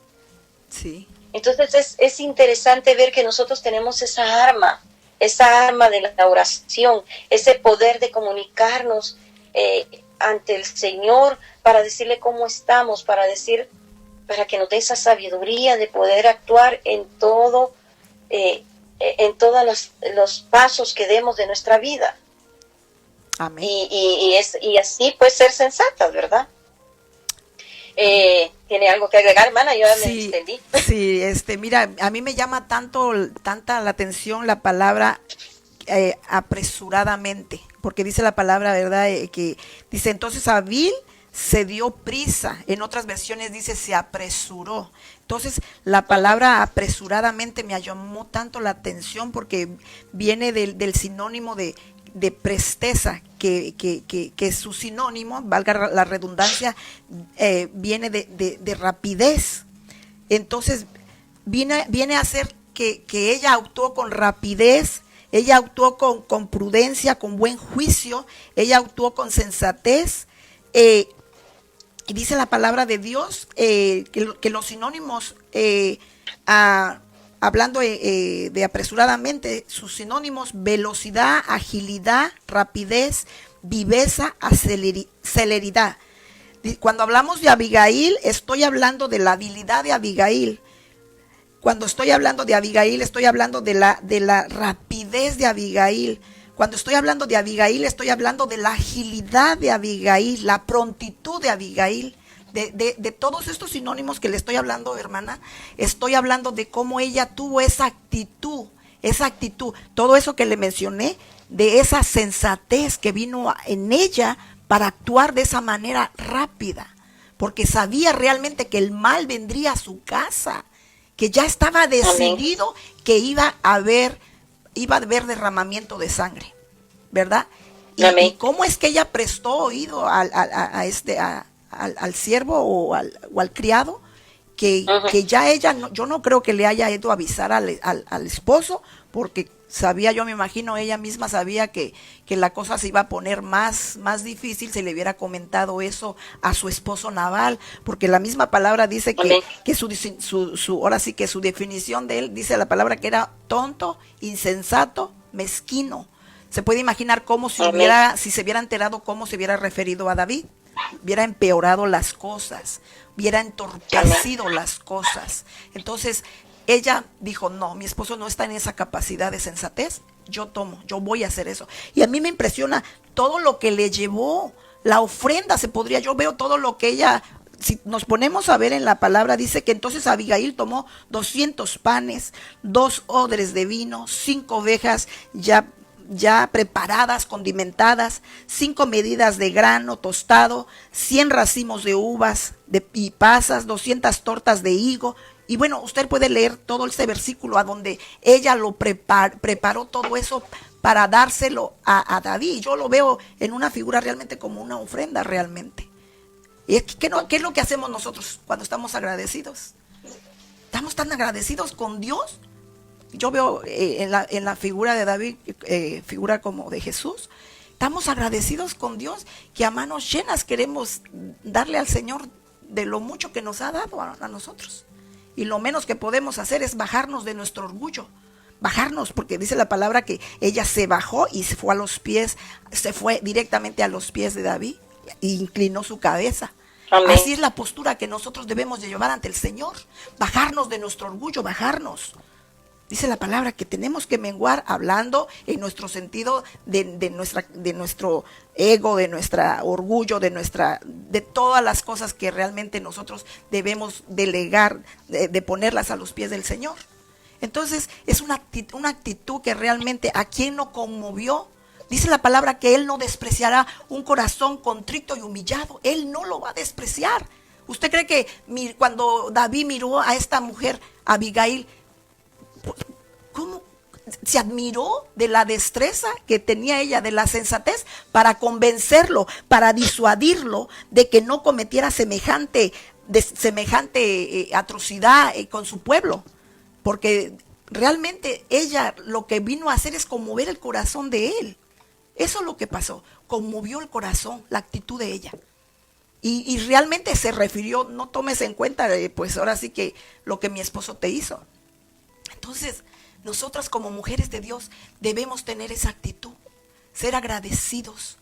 Sí. Entonces es interesante ver que nosotros tenemos esa arma de la oración, ese poder de comunicarnos ante el Señor para decirle cómo estamos, para que nos dé esa sabiduría de poder actuar en todos los pasos que demos de nuestra vida. Amén. Y así pues ser sensatas, ¿verdad? ¿Tiene algo que agregar, hermana? Yo ya me extendí. Sí, mira, a mí me llama tanta la atención la palabra apresuradamente, porque dice la palabra, ¿verdad? Que dice, entonces Abigail se dio prisa, en otras versiones dice se apresuró. Entonces la palabra apresuradamente me llamó tanto la atención porque viene del sinónimo de presteza, que su sinónimo, valga la redundancia, viene de rapidez. Entonces viene a ser que ella actuó con rapidez, ella actuó con prudencia, con buen juicio, ella actuó con sensatez. Y dice la palabra de Dios que los sinónimos, hablando de apresuradamente, sus sinónimos: velocidad, agilidad, rapidez, viveza, celeridad. Cuando hablamos de Abigail, estoy hablando de la habilidad de Abigail. Cuando estoy hablando de Abigail, estoy hablando de la rapidez de Abigail. Cuando estoy hablando de Abigail, estoy hablando de la agilidad de Abigail, la prontitud de Abigail. De todos estos sinónimos que le estoy hablando, hermana, estoy hablando de cómo ella tuvo esa actitud, todo eso que le mencioné, de esa sensatez que vino en ella para actuar de esa manera rápida, porque sabía realmente que el mal vendría a su casa, que ya estaba decidido que iba a haber derramamiento de sangre, ¿verdad? Y cómo es que ella prestó oído al siervo o al criado, que ya ella, yo no creo que le haya ido a avisar al esposo, porque Sabía, yo me imagino, ella misma sabía que la cosa se iba a poner más difícil si le hubiera comentado eso a su esposo Nabal, porque la misma palabra dice que ahora sí que su definición de él, dice la palabra que era tonto, insensato, mezquino. Se puede imaginar cómo si se hubiera enterado cómo se hubiera referido a David, hubiera empeorado las cosas, hubiera entorpecido las cosas. Entonces, ella dijo, no, mi esposo no está en esa capacidad de sensatez, yo voy a hacer eso. Y a mí me impresiona todo lo que le llevó, la ofrenda yo veo todo lo que ella, si nos ponemos a ver en la palabra, dice que entonces Abigail tomó 200 panes, 2 odres de vino, 5 ovejas ya preparadas, condimentadas, 5 medidas de grano tostado, 100 racimos de uvas y pasas, 200 tortas de higo. Y bueno, usted puede leer todo este versículo a donde ella lo preparó todo eso para dárselo a David. Yo lo veo en una figura realmente como una ofrenda realmente. ¿Y qué es lo que hacemos nosotros cuando estamos agradecidos? ¿Estamos tan agradecidos con Dios? Yo veo en la figura de David, figura como de Jesús, estamos agradecidos con Dios que a manos llenas queremos darle al Señor de lo mucho que nos ha dado a nosotros. Y lo menos que podemos hacer es bajarnos de nuestro orgullo. Bajarnos, porque dice la palabra que ella se bajó y se fue directamente a los pies de David e inclinó su cabeza. Amén. Así es la postura que nosotros debemos de llevar ante el Señor. Bajarnos de nuestro orgullo, bajarnos. Dice la palabra que tenemos que menguar hablando en nuestro sentido de nuestro ego, de nuestro orgullo, de todas las cosas que realmente nosotros debemos delegar, de ponerlas a los pies del Señor. Entonces es una actitud que realmente a quien no conmovió. Dice la palabra que Él no despreciará un corazón contrito y humillado. Él no lo va a despreciar. ¿Usted cree que cuando David miró a esta mujer, Abigail, cómo se admiró de la destreza que tenía ella, de la sensatez para convencerlo, para disuadirlo de que no cometiera semejante atrocidad con su pueblo? Porque realmente ella lo que vino a hacer es conmover el corazón de él. Eso es lo que pasó, conmovió el corazón, la actitud de ella. Y realmente se refirió, no tomes en cuenta, pues ahora sí que lo que mi esposo te hizo. Entonces, nosotras como mujeres de Dios debemos tener esa actitud, ser agradecidos,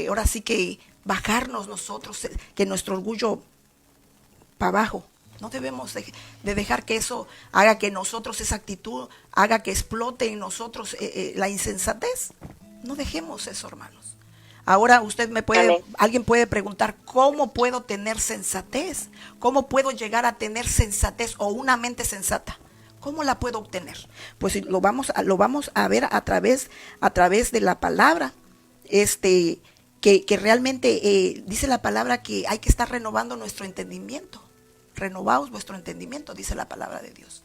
ahora sí que bajarnos nosotros, que nuestro orgullo para abajo. No debemos de dejar que eso haga que nosotros, esa actitud, haga que explote en nosotros la insensatez. No dejemos eso, hermanos. Ahora alguien puede preguntar, ¿cómo puedo tener sensatez? ¿Cómo puedo llegar a tener sensatez o una mente sensata? ¿Cómo la puedo obtener? Pues lo vamos a ver a través de la palabra, que realmente dice la palabra que hay que estar renovando nuestro entendimiento. Renovaos vuestro entendimiento, dice la palabra de Dios.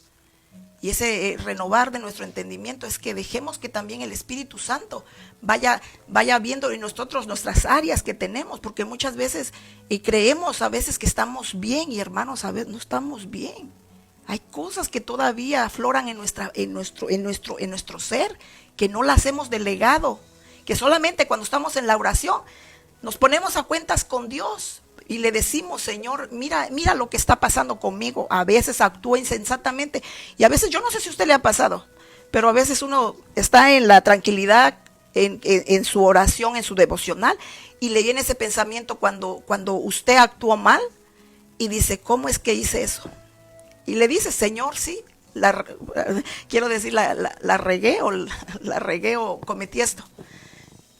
Y ese renovar de nuestro entendimiento es que dejemos que también el Espíritu Santo vaya viendo en nosotros nuestras áreas que tenemos, porque muchas veces creemos a veces que estamos bien y hermanos, a veces no estamos bien. Hay cosas que todavía afloran en nuestro ser, que no las hemos delegado, que solamente cuando estamos en la oración nos ponemos a cuentas con Dios y le decimos, Señor, mira lo que está pasando conmigo. A veces actúa insensatamente y a veces, yo no sé si a usted le ha pasado, pero a veces uno está en la tranquilidad, en su oración, en su devocional, y le viene ese pensamiento cuando usted actuó mal y dice, ¿cómo es que hice eso? Y le dice, Señor, sí, la regué o cometí esto.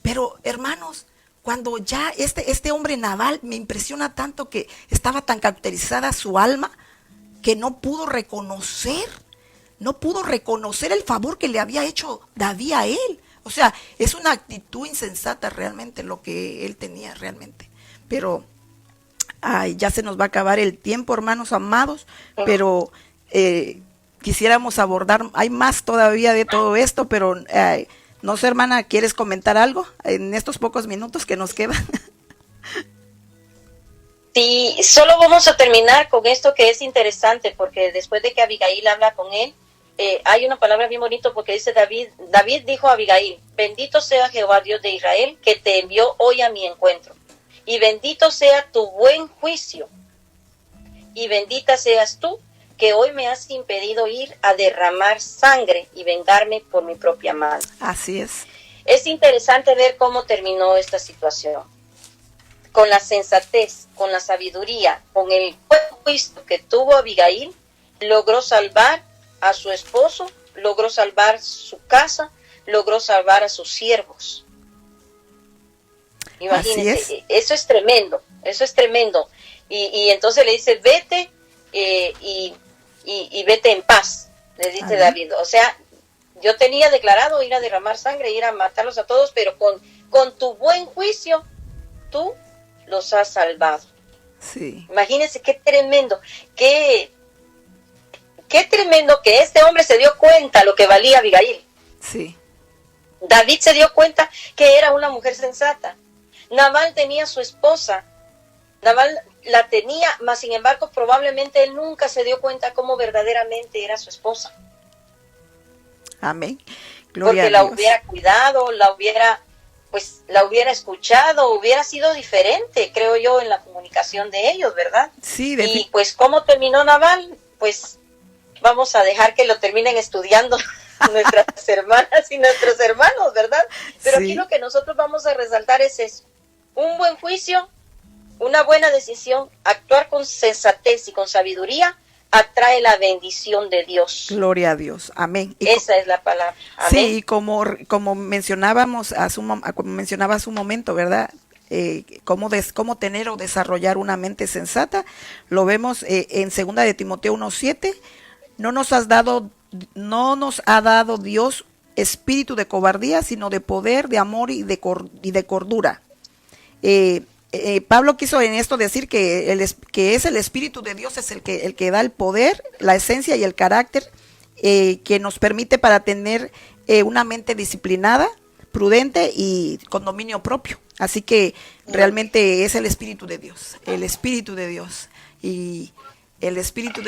Pero hermanos, cuando ya este hombre Nabal, me impresiona tanto que estaba tan caracterizada su alma que no pudo reconocer el favor que le había hecho David a él. O sea, es una actitud insensata realmente lo que él tenía realmente. Pero ya se nos va a acabar el tiempo, hermanos amados, pero quisiéramos abordar, hay más todavía de todo esto, pero no sé, hermana, ¿quieres comentar algo en estos pocos minutos que nos quedan? Sí, solo vamos a terminar con esto que es interesante, porque después de que Abigail habla con él, hay una palabra bien bonita porque dice David dijo a Abigail, bendito sea Jehová Dios de Israel que te envió hoy a mi encuentro, y bendito sea tu buen juicio, y bendita seas tú que hoy me has impedido ir a derramar sangre y vengarme por mi propia mano. Así es. Es interesante ver cómo terminó esta situación. Con la sensatez, con la sabiduría, con el buen juicio que tuvo Abigail, logró salvar a su esposo, logró salvar su casa, logró salvar a sus siervos. Imagínense, eso es tremendo, eso es tremendo. Y entonces le dice, vete y vete en paz, le dice David. O sea, yo tenía declarado ir a derramar sangre, ir a matarlos a todos, pero con tu buen juicio, tú los has salvado. Sí. Imagínense qué tremendo, qué tremendo que este hombre se dio cuenta lo que valía Abigail. Sí. David se dio cuenta que era una mujer sensata. Nabal tenía su esposa, Nabal la tenía, mas sin embargo probablemente él nunca se dio cuenta cómo verdaderamente era su esposa. Amén. Gloria porque a Dios. la hubiera cuidado, la hubiera escuchado, hubiera sido diferente, creo yo, en la comunicación de ellos, ¿verdad? Sí. Y pues cómo terminó Nabal, pues vamos a dejar que lo terminen estudiando nuestras hermanas y nuestros hermanos, ¿verdad? Pero sí. Aquí lo que nosotros vamos a resaltar es eso: un buen juicio, una buena decisión, actuar con sensatez y con sabiduría atrae la bendición de Dios. Gloria a Dios. Amén. Esa es la palabra. Amén. Sí, y como mencionábamos como mencionaba hace un momento, ¿verdad? Cómo tener o desarrollar una mente sensata, lo vemos en 2 de Timoteo 1:7. No nos ha dado Dios espíritu de cobardía, sino de poder, de amor y de cordura. Pablo quiso en esto decir que es el Espíritu de Dios, es el que da el poder, la esencia y el carácter que nos permite para tener una mente disciplinada, prudente y con dominio propio. Así que realmente es el Espíritu de Dios, y el Espíritu de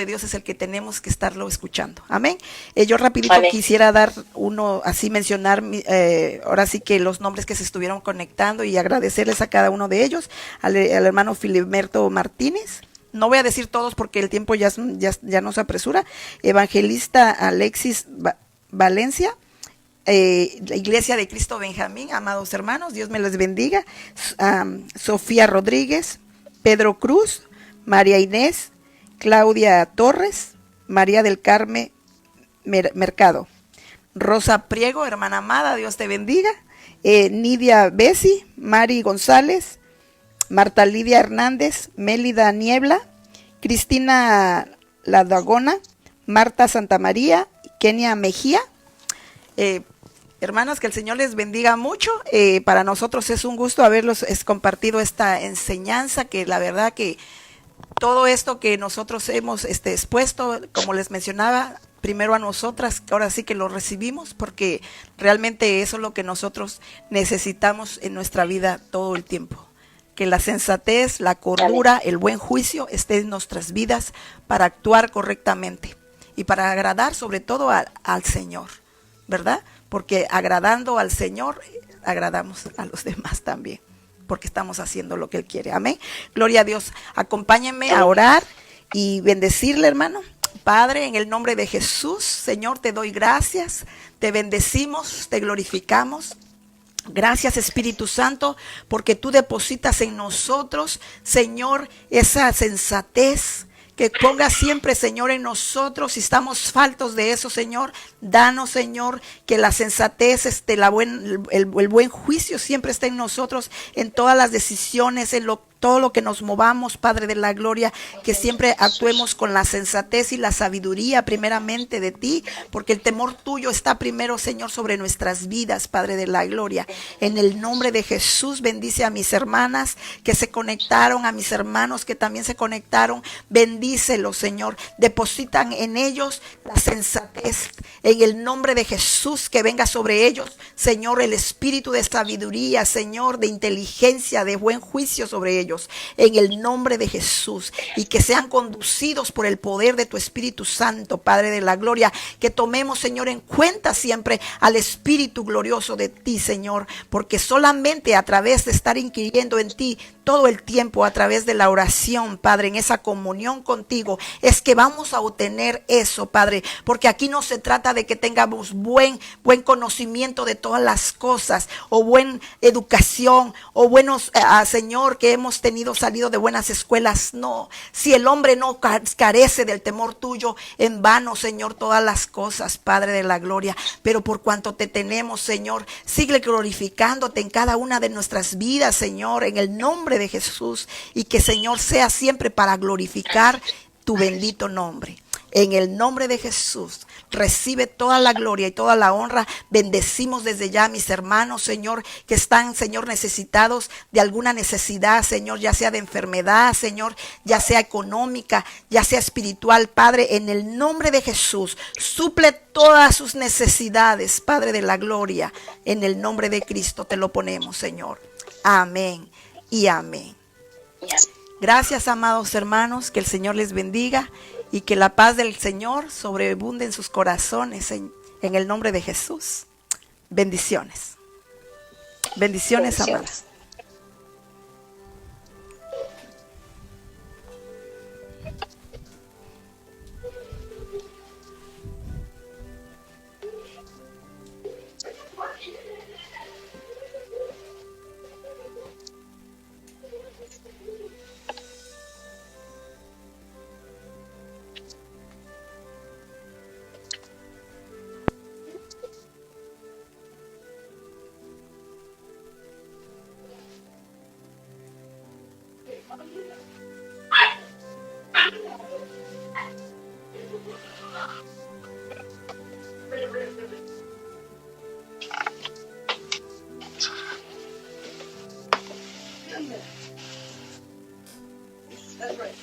Dios es el que tenemos que estarlo escuchando. Amén. Yo rapidito quisiera dar mencionar ahora sí que los nombres que se estuvieron conectando y agradecerles a cada uno de ellos, al hermano Filiberto Martínez. No voy a decir todos porque el tiempo ya nos apresura. Evangelista Alexis Valencia, la Iglesia de Cristo Benjamín, amados hermanos, Dios me les bendiga. Sofía Rodríguez, Pedro Cruz, María Inés, Claudia Torres, María del Carmen Mercado, Rosa Priego, hermana amada, Dios te bendiga. Nidia Bessi, Mari González, Marta Lidia Hernández, Mélida Niebla, Cristina Ladagona, Marta Santamaría, Kenia Mejía. Hermanas, que el Señor les bendiga mucho. Para nosotros es un gusto haberlos compartido esta enseñanza, que la verdad que todo esto que nosotros hemos expuesto, como les mencionaba, primero a nosotras, ahora sí que lo recibimos, porque realmente eso es lo que nosotros necesitamos en nuestra vida todo el tiempo. Que la sensatez, la cordura, el buen juicio esté en nuestras vidas para actuar correctamente y para agradar sobre todo al Señor, ¿verdad? Porque agradando al Señor, agradamos a los demás también, porque estamos haciendo lo que Él quiere. Amén. Gloria a Dios. Acompáñenme a orar y bendecirle, hermano. Padre, en el nombre de Jesús, Señor, te doy gracias, te bendecimos, te glorificamos. Gracias, Espíritu Santo, porque tú depositas en nosotros, Señor, esa sensatez. Que ponga siempre, Señor, en nosotros, si estamos faltos de eso, Señor, danos, Señor, que la sensatez, el buen juicio siempre esté en nosotros, en todas las decisiones, todo lo que nos movamos, Padre de la gloria, que siempre actuemos con la sensatez y la sabiduría primeramente de ti, porque el temor tuyo está primero, Señor, sobre nuestras vidas, Padre de la gloria. En el nombre de Jesús, bendice a mis hermanas que se conectaron, a mis hermanos que también se conectaron, bendícelos, Señor, depositan en ellos la sensatez, en el nombre de Jesús, que venga sobre ellos, Señor, el espíritu de sabiduría, Señor, de inteligencia, de buen juicio sobre ellos. ellos en el nombre de Jesús, y que sean conducidos por el poder de tu Espíritu Santo, Padre de la gloria. Que tomemos, Señor, en cuenta siempre al Espíritu glorioso de ti, Señor, porque solamente a través de estar inquiriendo en ti todo el tiempo, a través de la oración, Padre, en esa comunión contigo, es que vamos a obtener eso, Padre, porque aquí no se trata de que tengamos buen conocimiento de todas las cosas, o buena educación, o buenos, Señor, que hemos salido de buenas escuelas. No, si el hombre no carece del temor tuyo, en vano, Señor, todas las cosas, Padre de la gloria. Pero por cuanto te tenemos, Señor, sigue glorificándote en cada una de nuestras vidas, Señor, en el nombre de Jesús, y que, Señor, sea siempre para glorificar tu bendito nombre. En el nombre de Jesús, recibe toda la gloria y toda la honra. Bendecimos desde ya a mis hermanos, Señor, que están, Señor, necesitados de alguna necesidad, Señor, ya sea de enfermedad, Señor, ya sea económica, ya sea espiritual. Padre, en el nombre de Jesús, suple todas sus necesidades, Padre de la gloria. En el nombre de Cristo te lo ponemos, Señor. Amén y amén. Gracias, amados hermanos, que el Señor les bendiga y que la paz del Señor sobreabunde en sus corazones en el nombre de Jesús. Bendiciones. Bendiciones, amadas. That's right.